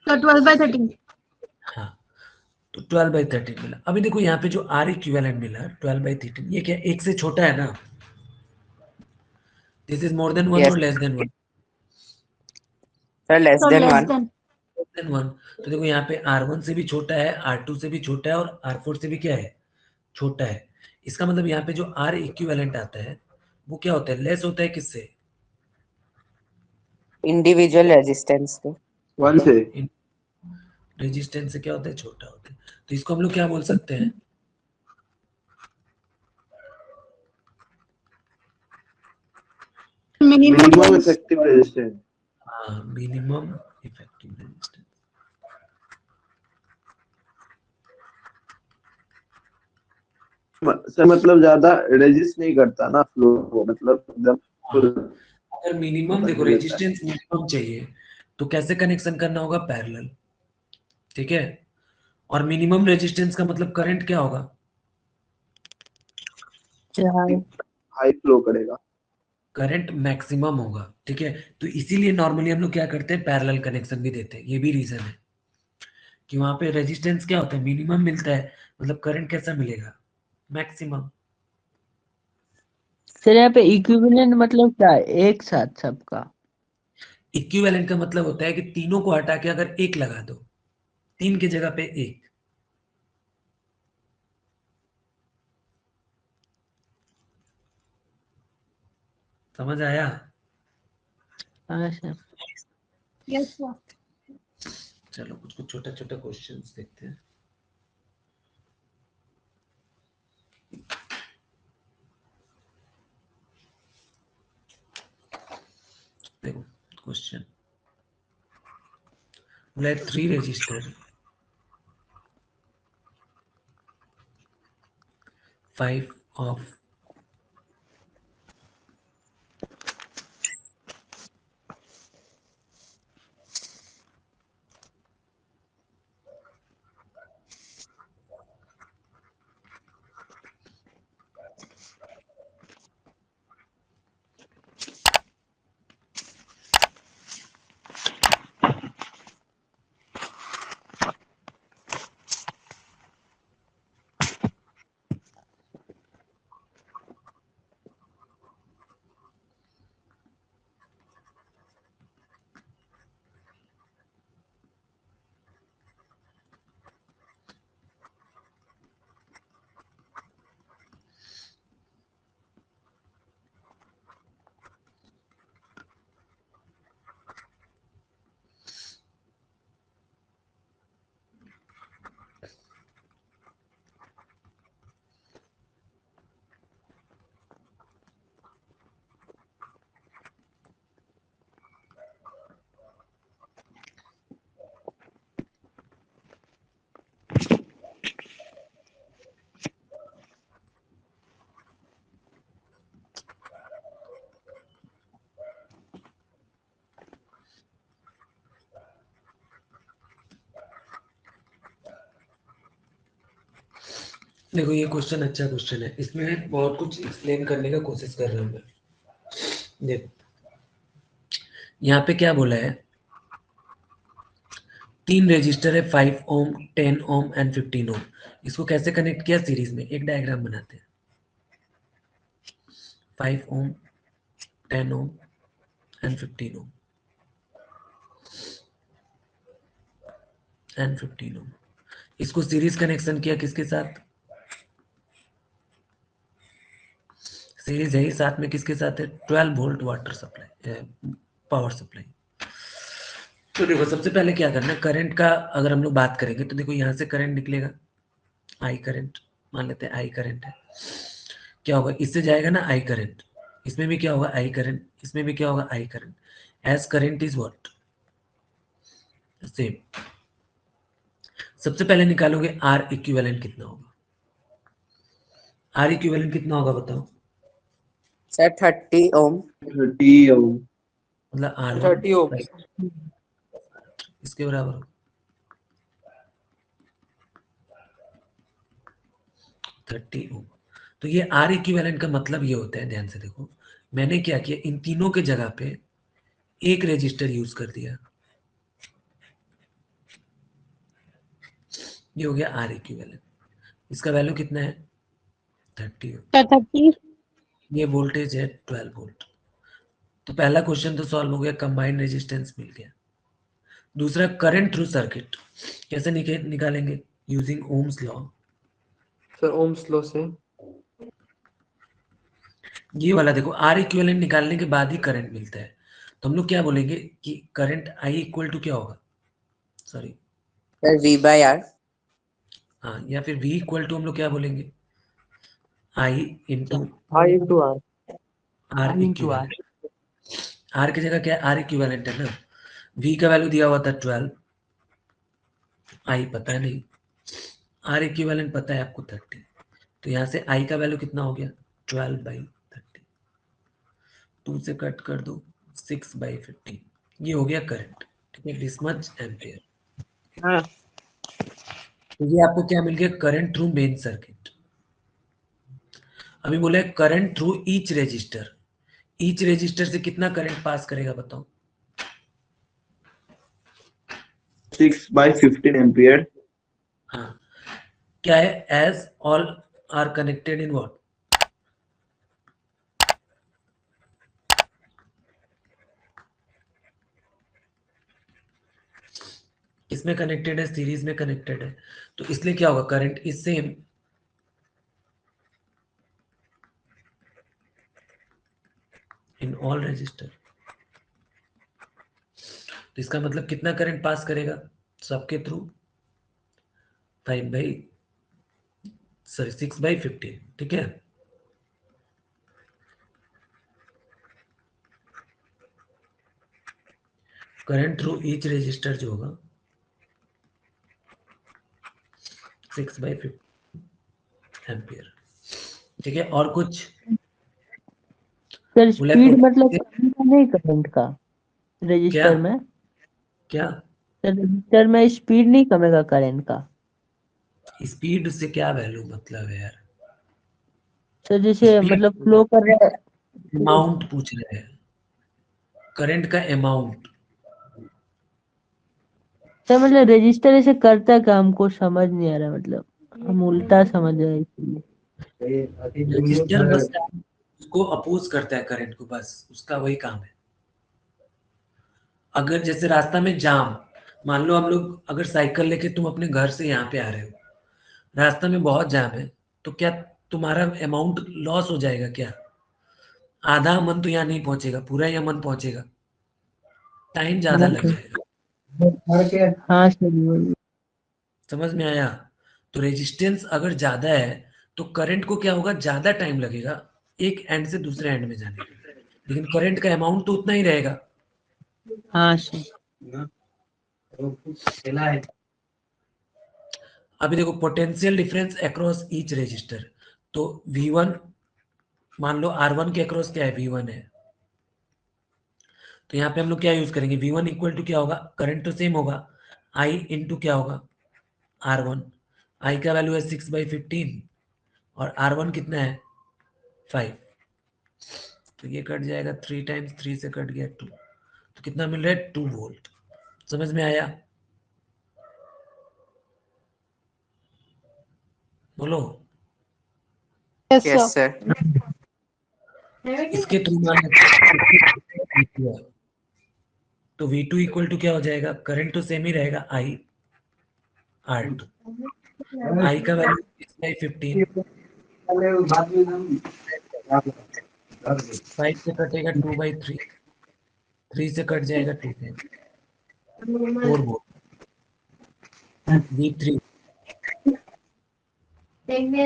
तो 12/13। हाँ, तो 12/13 मिला। अभी देखो यहाँ पे जो R इक्विवेलेंट मिला 12/13, ये क्या एक से छोटा है ना। This is more than 1 Yes. और less than 1? Sir, less So than less 1. than. Than 1। तो देखो यहाँ पे R1 से भी छोटा है, R2 से भी छोटा है और R4 से भी क्या है, छोटा है। इसका मतलब यहाँ पे जो R इक्विवेलेंट आता है वो क्या होता है, लेस होता है किससे, Individual resistance पे. 1 से। रेजिस्टेंस से क्या होता है, छोटा होता है। तो इसको हम लोग क्या बोल सकते हैं, मिनिमम इफेक्टिव रेजिस्टेंस। हाँ, मिनिमम इफेक्टिव रेजिस्टेंस। सर मतलब ज्यादा रेजिस्ट नहीं करता ना फ्लो को, मतलब एकदम अगर मिनिमम देखो रेजिस्टेंस मिनिमम चाहिए तो कैसे कनेक्शन करना होगा, पैरेलल, ठीक है। और मिनिमम रेजिस्टेंस का मतलब करंट क्या होगा, हाई फ्लो करेगा। करंट मैक्सिमम होगा, ठीक है। तो इसीलिए नॉर्मली हम लोग क्या करते हैं, पैरेलल कनेक्शन भी देते हैं। ये भी रीजन है कि वहां पे रेजिस्टेंस क्या होता है, मिनिमम मिलता है, मतलब करंट कैसा मिलेगा, मैक्सिमम। सर यहाँ पे इक्विवेलेंट मतलब क्या है, एक साथ सबका? इक्विवेलेंट का मतलब होता है कि तीनों को हटा के अगर एक लगा दो, 3 की जगह पे 1। समझ आया? हाँ सर। Yes, sir. चलो कुछ कुछ छोटा छोटा क्वेश्चंस देखते हैं। देखो क्वेश्चन, let 3 register 5 of देखो ये क्वेश्चन अच्छा क्वेश्चन है, इसमें बहुत कुछ एक्सप्लेन करने का कोशिश कर रहा हूं मैं। देखो यहाँ पे क्या बोला है, 3 रजिस्टर है, 5 ओम 10 ओम एंड 15 ओम। इसको कैसे कनेक्ट किया, सीरीज में एक डायग्राम बनाते हैं। 5 ओम 10 ओम एंड 15 ओम एंड 15 ओम। इसको सीरीज कनेक्शन किया किसके साथ, सीरीज है ही साथ में, किसके साथ है, 12 volt water supply, power supply. तो देखो सबसे पहले क्या करना है, करंट का अगर हम लोग बात करेंगे तो देखो यहाँ से करंट निकलेगा, आई करंट मान लेते हैं, आई करंट है। क्या होगा, इससे जाएगा ना आई करंट, इसमें भी क्या होगा आई करंट, इसमें भी क्या होगा I current, as current is what same. सबसे पहले निकालोगे आर इक्विवेलेंट कितना होगा, आर इक्विवेलेंट कितना होगा बताओ, Sir, 30 ohm. 30 ohm. मतलब आर 30 ohm. इसके बराबर होगा 30 ओम। तो ये आर इक्विवेलेंट का मतलब ये होता है, ध्यान से देखो, मैंने क्या किया, इन तीनों के जगह पे एक रेजिस्टर यूज कर दिया, ये हो गया आर इक्विवेलेंट। इसका वैल्यू कितना है 30 ओम, 30. ये वोल्टेज है 12 वोल्ट। तो पहला क्वेश्चन तो सॉल्व हो गया, कंबाइंड रेजिस्टेंस मिल गया। दूसरा करंट थ्रू सर्किट कैसे निकालेंगे, using Ohm's law. Sir Ohm's law से। ये वाला देखो, आर इक्विवेलेंट निकालने के बाद ही करंट मिलता है, तो हम लोग क्या बोलेंगे कि करंट आई इक्वल टू क्या होगा, sorry Sir, V by R. हाँ, या फिर V इक्वल टू हम लोग क्या बोलेंगे, I into I into R. R equivalent. R की जगह क्या है, आर इक्विवेलेंट है ना, V का वैल्यू दिया हुआ था 12, आई पता नहीं, आर इक्विवेलेंट पता है आपको 30, तो यहाँ से आई का वैल्यू कितना हो गया 12/30, 2 से कट कर दो 6/15, ये हो गया करंट, ठीक है, दिस मच एम्पियर। हाँ। तो ये आपको क्या मिल गया, करंट थ्रू मेन सर्किट। अभी बोला है current through each resistor, each resistor से कितना करंट पास करेगा बताओ, 6/15 ampere. हाँ क्या है, as all are connected in what, इसमें कनेक्टेड है, सीरीज में कनेक्टेड है, तो इसलिए क्या होगा, current is same in all resistor. तो इसका मतलब कितना करंट पास करेगा सबके थ्रू, 6/15, ठीक है। करंट थ्रू ईच रजिस्टर जो होगा 6/15 एम्पियर, ठीक है। और कुछ सर बोला स्पीड मतलब potential- कमी का नहीं करंट का क्या रजिस्टर में, क्या सर रजिस्टर में स्पीड नहीं कमेगा करंट का। स्पीड से क्या वैल्यू मतलब है यार, सर जैसे स्पीड मतलब फ्लो कर रहा है, अमाउंट पूछ रहे हैं, करंट का अमाउंट। सर मतलब रजिस्टर ऐसे करता क्या हमको समझ नहीं आ रहा, मतलब हम उल्टा समझ रहे हैं इसलिए। रजिस्टर बस उसको अपोज करता है करंट को, बस उसका वही काम है। अगर जैसे रास्ता में जाम, मान लो हम लोग अगर साइकिल लेके तुम अपने घर से यहाँ पे आ रहे हो, रास्ता में बहुत जाम है, तो क्या तुम्हारा अमाउंट लॉस हो जाएगा क्या, आधा मन तो यहाँ नहीं पहुंचेगा, पूरा ही मन पहुंचेगा, टाइम ज्यादा लग जाएगा। हाँ सर वही। समझ में आया। तो रेजिस्टेंस अगर ज्यादा है तो करंट को क्या होगा, ज्यादा टाइम लगेगा एक एंड से दूसरे एंड में जाने के लिए, लेकिन करंट का अमाउंट तो उतना ही रहेगा। हाँ सर। अभी देखो potential difference across each resistor, तो V1 मान लो R1 के अक्रॉस क्या है, V1 है, तो यहाँ पे हम लोग क्या यूज करेंगे, V1 इक्वल टू क्या होगा, करंट तो सेम होगा, I इंटू क्या होगा R1, I का वैल्यू है 6/15 और R1 कितना है 5, तो ये कट जाएगा 3 टाइम्स 3 से कट गया 2, तो कितना मिल रहा है 2 वोल्ट। समझ में आया, बोलो। Yes, Yes, sir. sir. इसके थ्रू मान लो तो V2 इक्वल टू क्या हो जाएगा, करंट तो सेम ही रहेगा I R2, I का वैल्यू 6/15, 5 से कटेगा 2/3, 3 से कट जाएगा 2 टाइम 4 वोल्ट, V3 देखने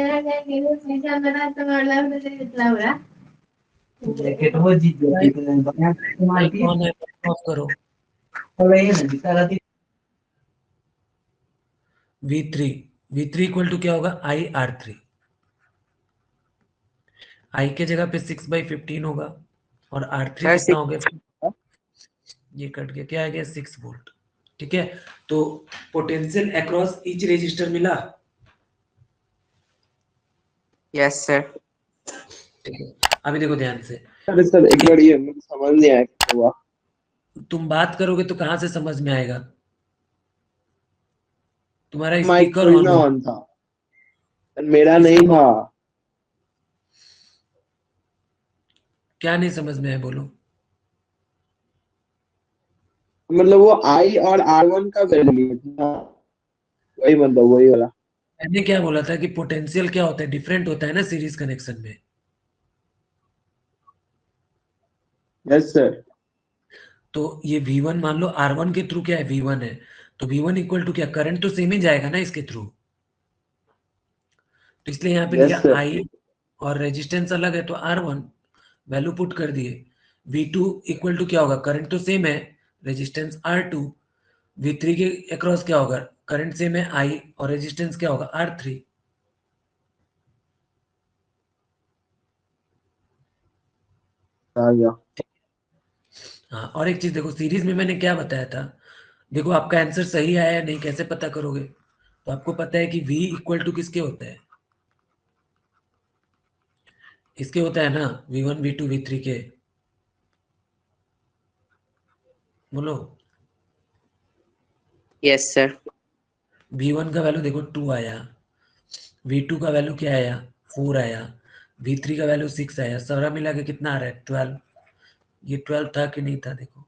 लेके तो वो जीत गया तुम्हारी टीम कौन है ऑफ करो और ये ना जीता रहती v3 इक्वल टू क्या होगा आई आर थ्री। आई के जगह पे 6/15 होगा और R3 सर कितना हो गया, ये कट गया, क्या आ गया 6 वोल्ट। ठीक है, तो पोटेंशियल अक्रॉस ईच रेजिस्टर मिला। Yes sir. ठीक है, अभी देखो ध्यान से, अरे सर एक बार ये मुझे समझ नहीं आया क्या हुआ। तुम बात करोगे तो कहां से समझ में आएगा, तुम्हारा माइक स्पीकर थोड़ी ऑन ना हो। ऑन था, मेरा किसका नहीं था। क्या नहीं समझ में आया बोलो। मतलब वो आई और R1 का वैल्यू था, वही मतलब वही वाला। मैंने क्या बोला था कि पोटेंशियल क्या होता है, डिफरेंट होता है ना सीरीज कनेक्शन में। Yes sir. तो ये V1 मान लो R1 के थ्रू क्या है, V1 है, तो V1 इक्वल टू क्या, करंट तो सेम ही जाएगा ना इसके थ्रू, तो इसलिए यहाँ पे यस लिखा सर। आई और रेजिस्टेंस अलग है तो R1 वैल्यू पुट कर दिए। V2 इक्वल टू क्या होगा, करंट तो सेम है, रेजिस्टेंस R2। V3 के अक्रॉस क्या होगा, करंट सेम है I और रेजिस्टेंस क्या होगा R3। आ गया। हाँ, और एक चीज देखो, सीरीज में मैंने क्या बताया था, देखो आपका आंसर सही आया या नहीं कैसे पता करोगे, तो आपको पता है कि V इक्वल टू किसके होता है, इसके होता है ना, V1 V2 V3 के, बोलो। Yes sir. V1 का वैल्यू देखो 2 आया, V2 का वैल्यू क्या आया 4 आया, V3 का वैल्यू 6 आया, सारा मिला के कितना आ रहा है 12। ये 12 था कि नहीं था देखो।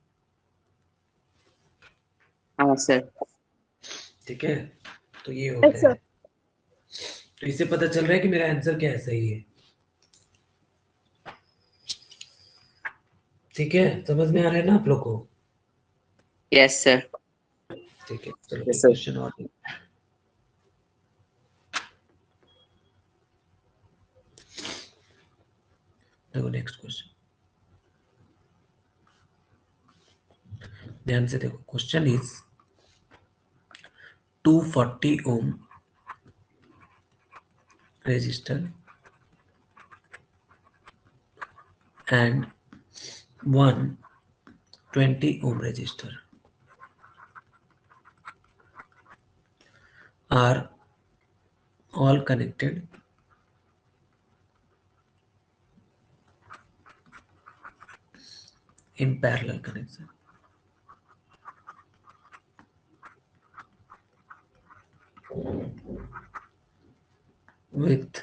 हाँ सर। ठीक है, तो ये होता है, तो इससे पता चल रहा है कि मेरा आंसर क्या है, सही है। ठीक है, समझ में आ रहा है ना आप लोग को। Yes sir. ठीक है, चलो यस एक सर। क्वेश्चन और देखो, नेक्स्ट क्वेश्चन ध्यान से देखो। Question is 240 ohm resistor and 120 ohm resistor are all connected in parallel connection with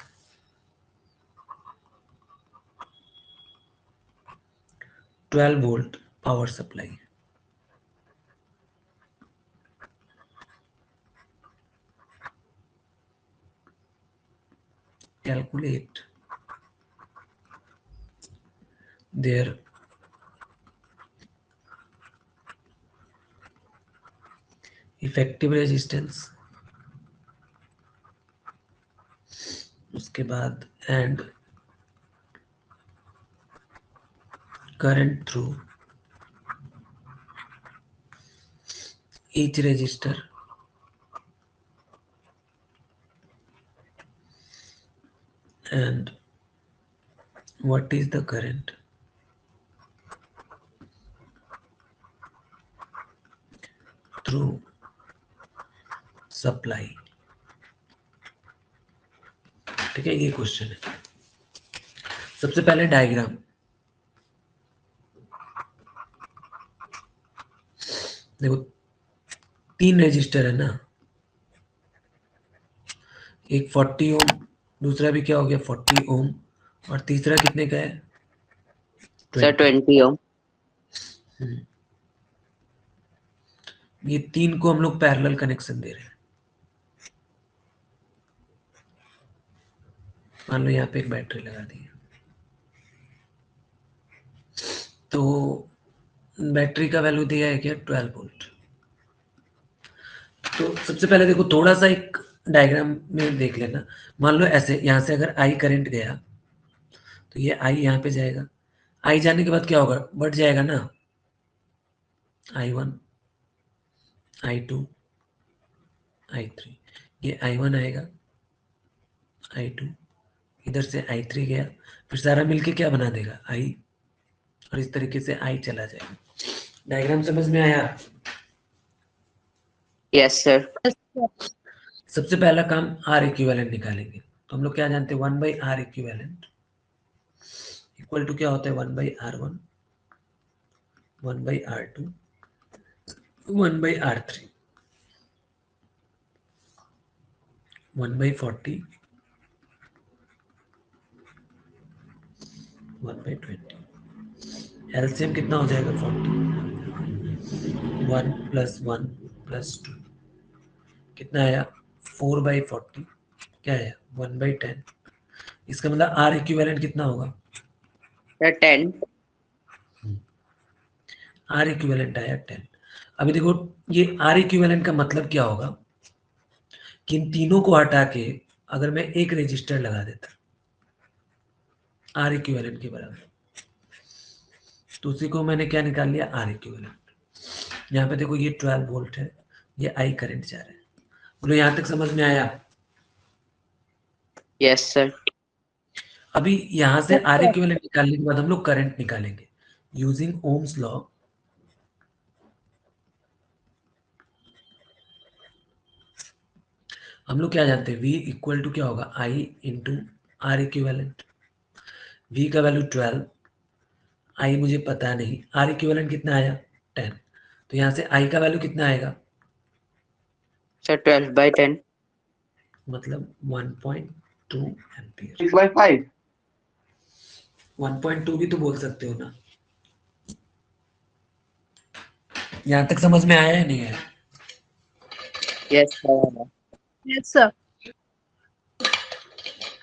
12-volt power supply. Calculate their effective resistance, उसके बाद and current through each resistor and what is the current through supply. ठीक है, ये क्वेश्चन है। सबसे पहले डायग्राम देखो, 3 रजिस्टर है ना, एक 40 ओम, दूसरा भी क्या हो गया 40 ओम, और तीसरा कितने का है सर 20 ओम। ये 3 को हम लोग पैरेलल कनेक्शन दे रहे हैं। मान लो यहाँ पे एक बैटरी लगा दी है, तो बैटरी का वैल्यू दिया है क्या 12 वोल्ट। तो सबसे पहले देखो, थोड़ा सा एक डायग्राम में देख लेना। मान लो ऐसे, यहाँ से अगर आई करंट गया तो ये आई यहाँ पे जाएगा, I जाने के बाद क्या होगा, बढ़ जाएगा ना, I1, I2, I3, ये I1 आएगा, I2, इधर से I3 गया, फिर सारा मिलके क्या बना देगा, I, और इस तरीके से I चला जाएगा। डायग्राम समझ में आया? Yes, sir. सबसे पहला काम R इक्विवेलेंट निकालेंगे। तो हम लोग क्या जानते हैं, 1/R इक्विवेलेंट इक्वल टू क्या होता है, 1/R1, 1/R2, 1/R3, 1/40, 1/20। एलसीएम कितना हो जाएगा, 40, 1 + 1 + 2 कितना आया, 4/40, क्या आया, 1/10। इसका मतलब R इक्विवेलेंट कितना होगा, Sir, 10. R इक्विवेलेंट आया 10। अभी देखो ये R इक्विवेलेंट का मतलब क्या होगा कि इन तीनों को हटा के अगर मैं एक रजिस्टर लगा देता R इक्विवेलेंट के बराबर, तो उसी को मैंने क्या निकाल लिया, R इक्विवेलेंट। यहाँ पे देखो ये 12 वोल्ट है, ये I करंट जा रहा है। बोलो यहाँ तक समझ में आया? Yes, sir. अभी यहाँ से R इक्विवेलेंट निकालने के बाद हम लोग करंट निकालेंगे यूजिंग ओम्स लॉ। हम लोग क्या जानते हैं, V इक्वल टू क्या होगा, I into R equivalent. V का वैल्यू 12, I मुझे पता नहीं, R इक्विवेलेंट कितना आया, 10। तो यहाँ से I का वैल्यू कितना आएगा, Sir, 12/10. मतलब 1.2 एम्पियर। 6/5 1.2 भी तो बोल सकते हो ना। यहाँ तक समझ में आया या नहीं आया? Yes, sir. Yes, sir.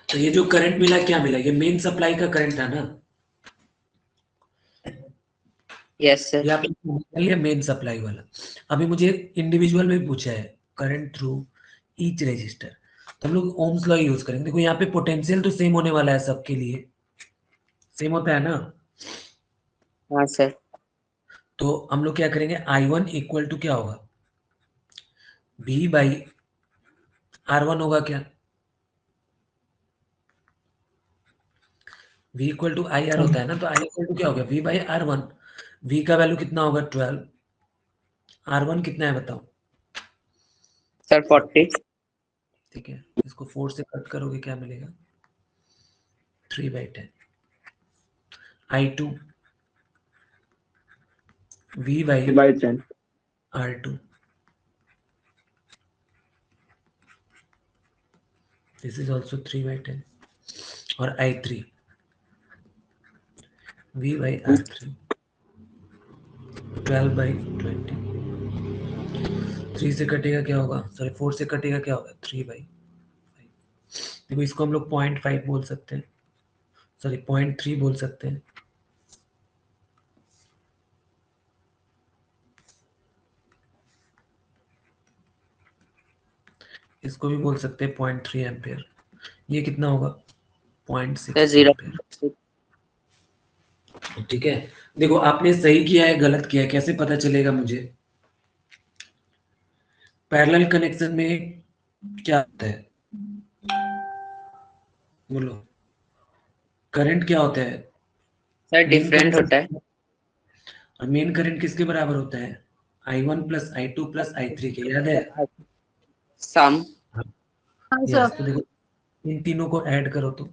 तो ये जो करंट मिला क्या मिला, ये मेन सप्लाई का करंट था ना, Yes, sir. ये मेन सप्लाई वाला। अभी मुझे इंडिविजुअल में पूछा है करंट थ्रू ईच रजिस्टर, तो हम लोग ओम्स लॉ यूज करेंगे। देखो यहाँ पे पोटेंशियल तो सेम होने वाला है, सबके लिए सेम होता है ना। हाँ, sir. तो हम लोग क्या करेंगे, I1 इक्वल टू क्या होगा, V/R1 होगा क्या, V इक्वल टू IR होता है ना, तो I इक्वल टू क्या होगा, V/R1। V का वैल्यू कितना होगा, 12, R1 कितना है बताओ, Sir, 40. ठीक है। इसको 4 से कट करोगे क्या मिलेगा, 3/10। I2 V/R2, 3/10 this is also 3/10। और I3 V/R3, 12/20। 3 से कटेगा क्या होगा, सॉरी 4 से कटेगा क्या होगा, 3/5। देखो इसको हम लोग 0.5 बोल सकते हैं, सॉरी 0.3 बोल सकते हैं। इसको भी बोल सकते हैं 0.3 एम्पियर। ये कितना होगा, 0.6 Sir, 0. एम्पियर। ठीक है, देखो आपने सही किया है गलत किया है कैसे पता चलेगा मुझे। पैरेलल कनेक्शन में क्या होता है, बोलो, करंट क्या होता है, Sir, different होता है. और मेन करंट किसके बराबर होता है, I1 + I2 + I3 के, याद है? Sum. हाँ, यस, sir. तो देखो इन तीनों को ऐड करो तो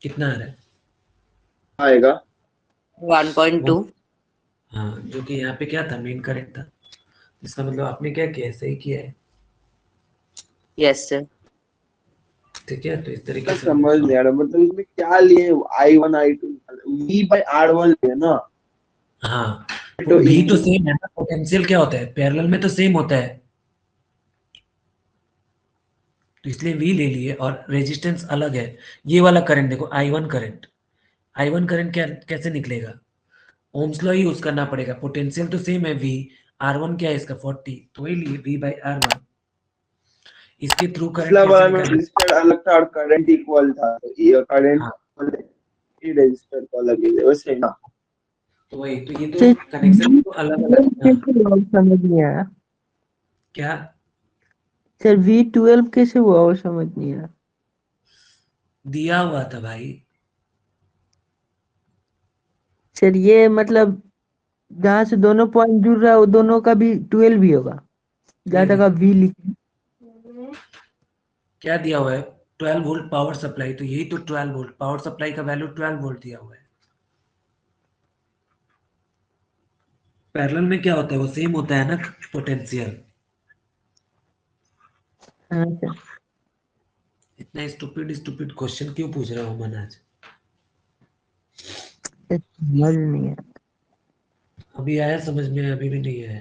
कितना आ रहा है, आएगा 1.2. हाँ, जो कि यहाँ पे क्या था, मेन करंट था। इसका मतलब आपने क्या किया है, सही किया है। Yes, sir. ठीक है, तो इस तरीके से समझ नहीं आ रहा, मतलब इसमें क्या लिए, I1 I2 V/R1 लिए ना, हाँ, तो तो भी तो सेम है ना, पोटेंशियल क्या होता है, पैरेलल में तो सेम होता है, तो इसलिए V ले लिए और रेजिस्टेंस अलग है। ये वाला करंट देखो, I1 करंट, I1 करंट क्या कैसे निकलेगा, ओम्स लॉ ही यूज करना पड़ेगा। पोटेंशियल तो सेम है V, R1 क्या है इसका 40, तो वही लिए V/R1। इसके थ्रू करंट पिछला कैसे वाला में निकालेंगे, रजिस्टर अलग था और करंट इक्वल था, तो ये करंट हाँ रजिस्टर को अलग ही वैसे ना। तो वही तो, ये तो सर कनेक्शन तो अलग अलग। कैसे हुआ वो समझ नहीं आया। क्या सर V12 कैसे हुआ वो समझ नहीं आया। दिया हुआ था भाई? सर ये मतलब जहाँ से दोनों पॉइंट जुड़ रहा है वो दोनों का भी 12 ही होगा, जहाँ नहीं तक आप V लिखे। क्या दिया हुआ है? 12 वोल्ट पावर सप्लाई, तो यही तो 12 वोल्ट पावर सप्लाई का वैल्यू 12 वोल्ट दिया हुआ है। पैरेलल में क्या होता है, वो सेम होता है ना पोटेंशियल। हाँ सर। इतना स्टूपिड स्टूपिड क्वेश्चन क्यों पूछ रहा हूँ मन आज? सर, समझ नहीं आया। अभी आया समझ में? अभी भी नहीं आया?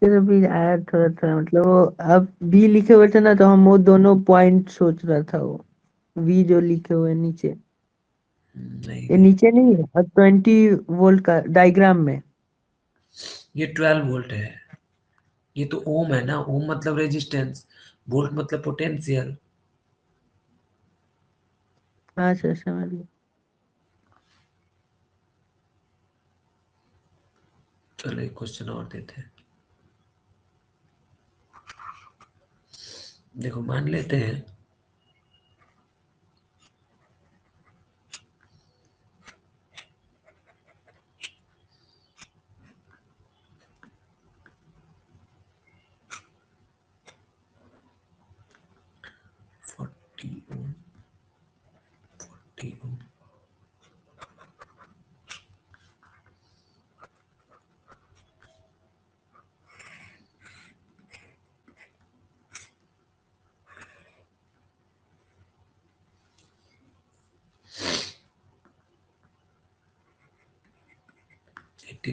सर अभी आया थोड़ा थोड़ा, मतलब वो आप V लिखे हुए थे ना, तो हम वो दोनों पॉइंट सोच रहा था, वो V जो लिखे हुए हैं नीचे, नहीं ये नहीं, नीचे नहीं है, और 20 वोल्ट का डायग्राम में। ये 12 वोल्ट है। ये तो ओम है ना, ओम मतलब रेजिस्टेंस, वोल्ट मतलब पोटेंशियल। हाँ सर समझ गया। चलो एक क्वेश्चन और देते हैं। देखो मान लेते हैं फोर्टी ओम, 40 ओम।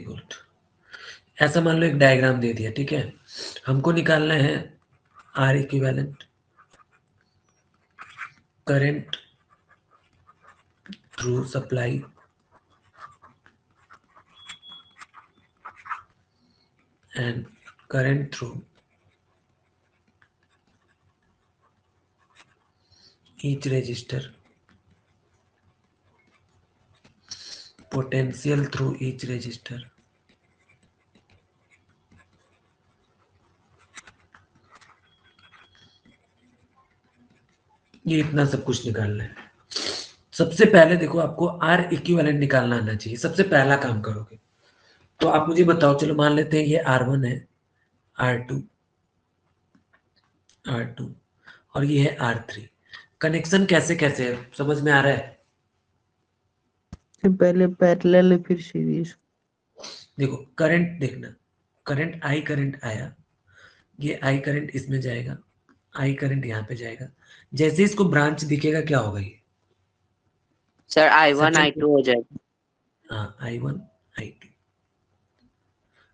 वोल्ट, ऐसा मान लो एक डायग्राम दे दिया, ठीक है। हमको निकालना है R equivalent current through supply and current through each resistor, potential through each resistor। ये इतना सब कुछ निकालना है। सबसे पहले देखो आपको आर इक्विवेलेंट निकालना आना चाहिए, सबसे पहला काम करोगे। तो आप मुझे बताओ, चलो मान लेते हैं ये R1 है, R2, R2 और ये है R3। कनेक्शन कैसे कैसे है समझ में आ रहा है? फिर पहले पैरेलल फिर सीरीज। देखो करंट देखना, करंट आई करंट आया, ये आई करंट इसमें जाएगा, आई करंट यहाँ पे जाएगा। जैसे इसको ब्रांच दिखेगा क्या होगा ये? सर I1 सेकंड, I2 हो जाएगा। हाँ I1 I2,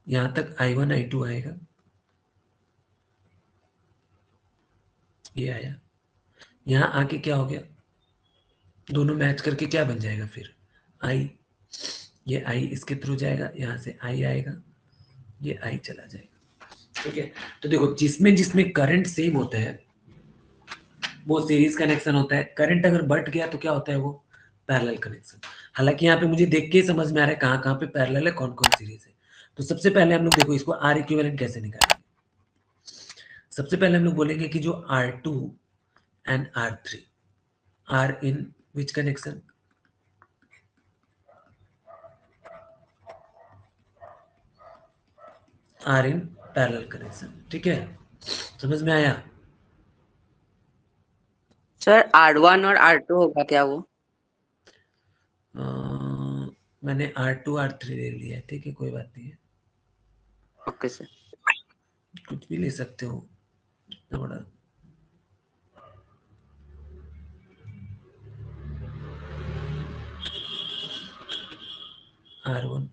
यहाँ तक I1 I2 आएगा, ये आया। यहाँ आके क्या हो गया, दोनों मैच करके क्या बन जाएगा फिर? आई, ये आई इसके थ्रू जाएगा, यहाँ से आई आएगा, ये आई चला जाएगा, ठीक है। तो देखो जिसमें जिसमें करंट सेम होता है वो सीरीज कनेक्शन होता है। करंट अगर बढ़ गया तो क्या होता है, वो पैरेलल कनेक्शन। हालांकि यहाँ पे मुझे देख के ही समझ में आ रहा है कहाँ कहाँ पे पैरेलल है, कौन कौन सीरीज है। तो सबसे पहले हम लोग देखो इसको आर इक्विवेलेंट कैसे निकालेंगे। सबसे पहले हम लोग बोलेंगे कि जो R2 and R3 are in which connection, are in parallel connection, ठीक है। समझ में आया? सर R1 और R2 होगा क्या वो? अ, मैंने R2 R3 ले लिया है, ठीक है, कोई बात नहीं है, ओके सर। कुछ भी ले सकते हो, इतना बड़ा। R1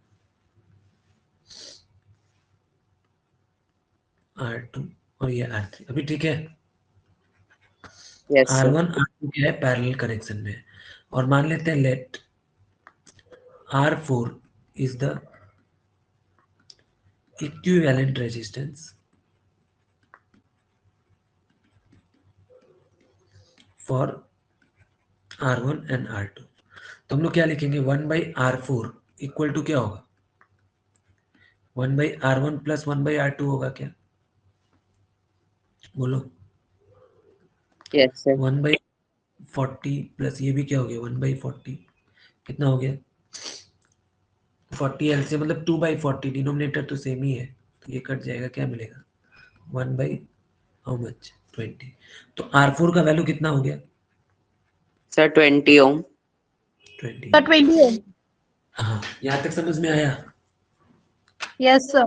R2 और ये R3 अभी ठीक है। Yes sir. R1 R2 क्या है, पैरेलल कनेक्शन में है। और मान लेते हैं let R4 is the equivalent resistance for R1 and R2। तो हम लोग क्या लिखेंगे 1/R4 इक्वल टू क्या होगा 1/R1 प्लस 1/R2 होगा क्या, बोलो। यस सर 1/40 प्लस ये भी क्या हो गया 1/40, कितना हो गया 40 एलसीएम मतलब 2/40, डिनोमिनेटर तो सेम ही है, तो ये कट जाएगा, क्या मिलेगा 1 बाई हाउ मच 20। तो R4 का वैल्यू कितना हो गया सर 20 ओम 20। सर 20 ओम। हाँ, यहाँ तक समझ में आया। Yes sir.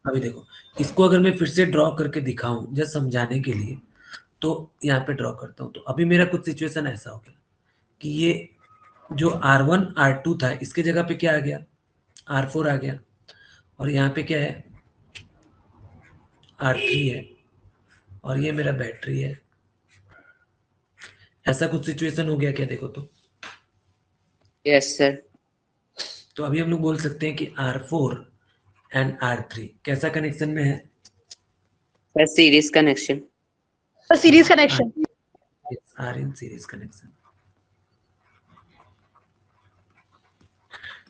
अभी देखो, इसको अगर मैं फिर से ड्रॉ करके दिखाऊं जस्ट समझाने के लिए, तो यहाँ पे ड्रॉ करता हूँ। तो अभी मेरा कुछ सिचुएशन ऐसा हो गया कि ये जो R1 R2 था इसके जगह पे क्या आ गया R4 आ गया, और यहाँ पे क्या है R3 है, और ये मेरा बैटरी है। ऐसा कुछ सिचुएशन हो गया क्या, देखो तो। यस सर तो अभी हम लोग बोल सकते हैं कि R4 एंड R3 कैसा कनेक्शन में है, sir series connection sir series connection. Are in series connection.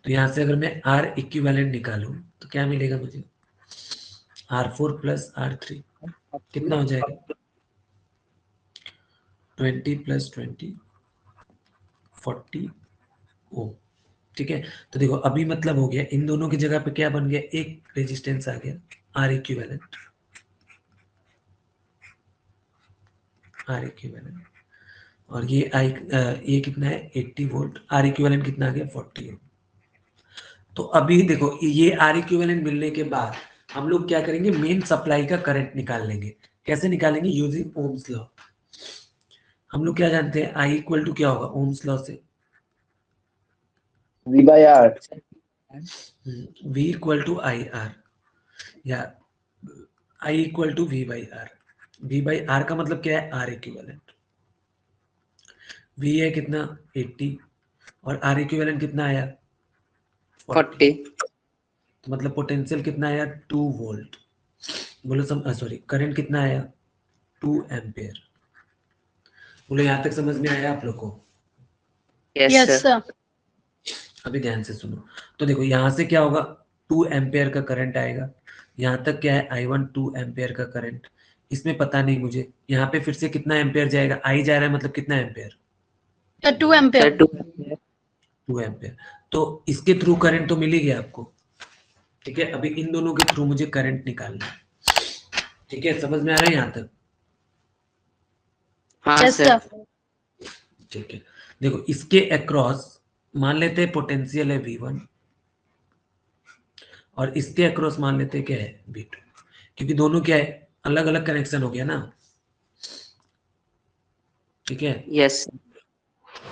तो यहां से अगर मैं R इक्विवेलेंट निकालूं तो क्या मिलेगा मुझे R4 प्लस R3 कितना हो जाएगा 20 प्लस 20 40 ओम। ठीक है, तो देखो अभी मतलब हो गया इन दोनों की जगह पे क्या बन गया, एक रेजिस्टेंस आ गया R इक्विवेलेंट, और ये कितना है 80 वोल्ट, R इक्विवेलेंट कितना आ गया 40 ओम। तो अभी देखो ये R इक्विवेलेंट मिलने के बाद हम लोग क्या करेंगे, मेन सप्लाई का करंट निकाल लेंगे। कैसे निकालेंगे, यूजिंग ओम्स लॉ। हम लोग क्या जानते हैं I इक्वल टू क्या होगा ओम्स लॉ से, V/R। V equal to I R, या I equal to V/R। V/R का मतलब क्या है R इक्विवेलेंट। V है कितना 80 और R इक्विवेलेंट कितना आया 40 तो मतलब पोटेंशियल कितना आया 2 वोल्ट, बोलो सॉरी करंट कितना आया 2 एम्पियर। बोलो यहाँ तक समझ में आया आप लोग को। Yes yes sir sir. अभी ध्यान से सुनो, तो देखो यहाँ से क्या होगा 2 एम्पियर का करंट आएगा, यहाँ तक क्या है I1 2 एम्पियर का करंट, इसमें पता नहीं मुझे, यहाँ पे फिर से कितना एम्पियर जाएगा, आई जा रहा है मतलब कितना ampere sir 2 sir ampere. 2 2 ampere. तो इसके थ्रू करंट तो मिल ही गया आपको, ठीक है। अभी इन दोनों के थ्रू मुझे करंट निकालना है, ठीक है, समझ में आ रहा है यहाँ तक। हाँ यस सर सर। ठीक है, देखो इसके अक्रॉस मान लेते हैं पोटेंशियल है V1 और इसके अक्रॉस मान लेते हैं क्या है V2, क्योंकि दोनों क्या है अलग अलग कनेक्शन हो गया ना, ठीक है। यस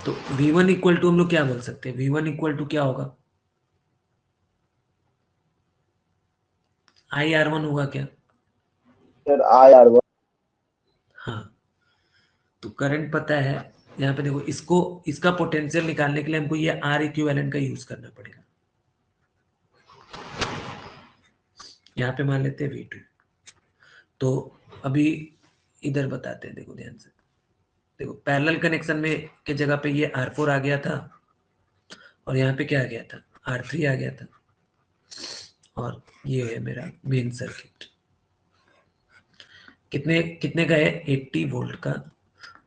तो V1 इक्वल टू हम लोग क्या बोल सकते हैं, V1 इक्वल टू क्या होगा IR1 होगा क्या, सर IR1। हाँ। तो करंट पता है, यहाँ पे देखो इसको इसका पोटेंशियल निकालने के लिए हमको ये R इक्विवेलेंट का यूज करना पड़ेगा। यहाँ पे मान लेते हैं V2, तो अभी इधर बताते हैं, देखो ध्यान से, देखो पैरेलल कनेक्शन में के जगह पे ये R4 आ गया था और यहाँ पे क्या आ गया था R3 आ गया था, और ये है मेरा मेन सर्किट। कितने कितने का है 80 वोल्ट का,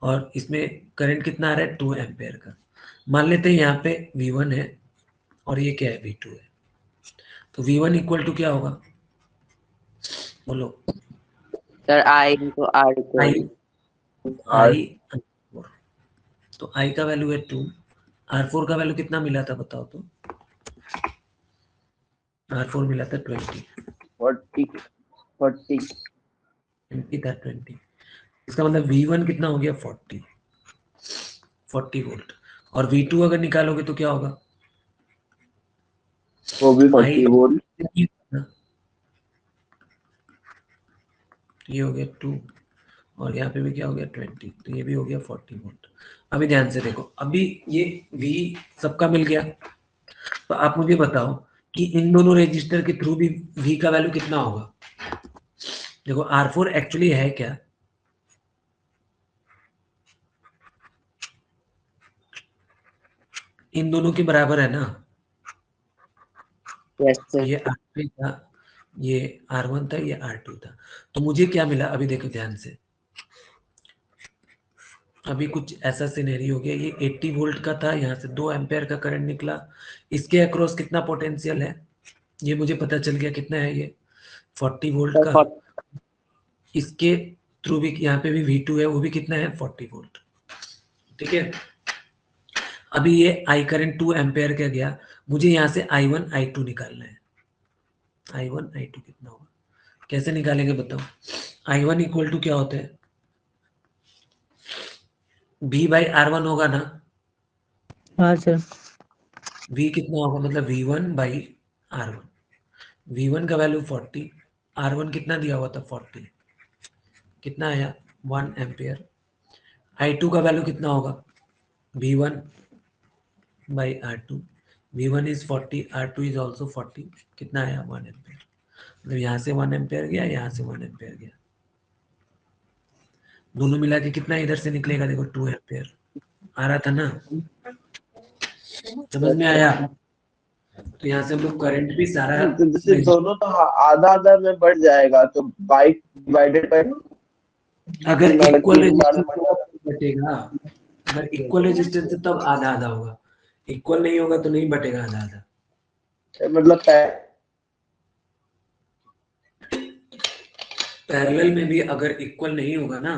और इसमें करंट कितना आ रहा है 2 एम्पियर का। मान लेते हैं यहाँ पे V1 है और ये क्या है V2 है, तो V1 इक्वल टू क्या होगा बोलो sir I into R I equal I तो I का वैल्यू है 2, R4 का वैल्यू कितना मिला था बताओ तो, R4 मिला था 20 40 था 20, इसका मतलब V1 कितना हो गया 40 वोल्ट, और V2 अगर निकालोगे तो क्या होगा वो भी I 40 वोल्ट। ये हो गया 2 और यहाँ पे भी क्या हो गया 20, तो ये भी हो गया 40 वोल्ट। अभी ध्यान से देखो, अभी ये V सबका मिल गया, तो आप मुझे बताओ कि इन दोनों रजिस्टर के थ्रू भी V का वैल्यू कितना होगा। देखो R4 एक्चुअली है क्या, इन दोनों के बराबर है ना, Yes, sir. ये R3 था, ये R1 था, ये R2 था। तो मुझे क्या मिला अभी देखो ध्यान से, अभी कुछ ऐसा सिनेरियो हो गया, ये 80 वोल्ट का था, यहाँ से 2 एम्पेयर का करंट निकला, इसके अक्रॉस कितना पोटेंशियल है ये मुझे पता चल गया, कितना है ये 40 वोल्ट Sir, का, 40. इसके थ्रू भी यहाँ पे भी V2 है, वो भी कितना है 40 वोल्ट। ठीक है, अभी ये आई करंट 2 एम्पेयर का गया, मुझे यहाँ से I1 I2 निकालना है। I1 I2 कितना होगा, कैसे निकालेंगे बताओ। I1 इक्वल टू क्या होता है, V बाई R1 होगा ना, हाँ सर। V कितना होगा, मतलब V1 बाई R1, V1 का वैल्यू 40, R1 कितना दिया हुआ था 40, कितना आया 1 एम्पेयर। I2 का वैल्यू कितना होगा, V1 by R2, V1 is 40, R2 is also 40, कितना आया 1 एम्पेयर। मतलब यहाँ से 1 एम्पेयर गया, यहाँ से 1 एम्पेयर गया, दोनों मिला के कितना इधर से निकलेगा, देखो 2 एम्पेयर आ रहा था ना, समझ में आया। तो यहाँ से हम लोग करंट भी सारा तो जैसे दोनों तो आधा आधा में बढ़ जाएगा, तो बाइक डिवाइडेड बाय अगर इक्वल तीन रेजिस्टेंस बटेगा, अगर इक्वल रेजिस्टेंस है तब आधा आधा होगा, इक्वल नहीं होगा तो नहीं बटेगा आधा आधा। मतलब पैरेलल में भी अगर इक्वल नहीं होगा ना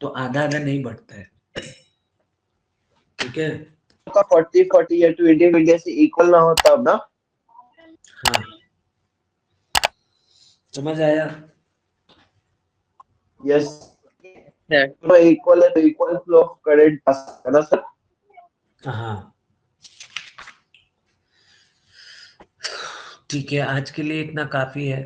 तो आधा आधा नहीं बढ़ता है। ठीक है, का 40-40 या 20-20 से इक्वल ना हो तब ना। हाँ समझ आया। Yes Sir. तो इक्वल है तो इक्वल फ्लो ऑफ करंट है ना सर। हाँ ठीक है, आज के लिए इतना काफी है।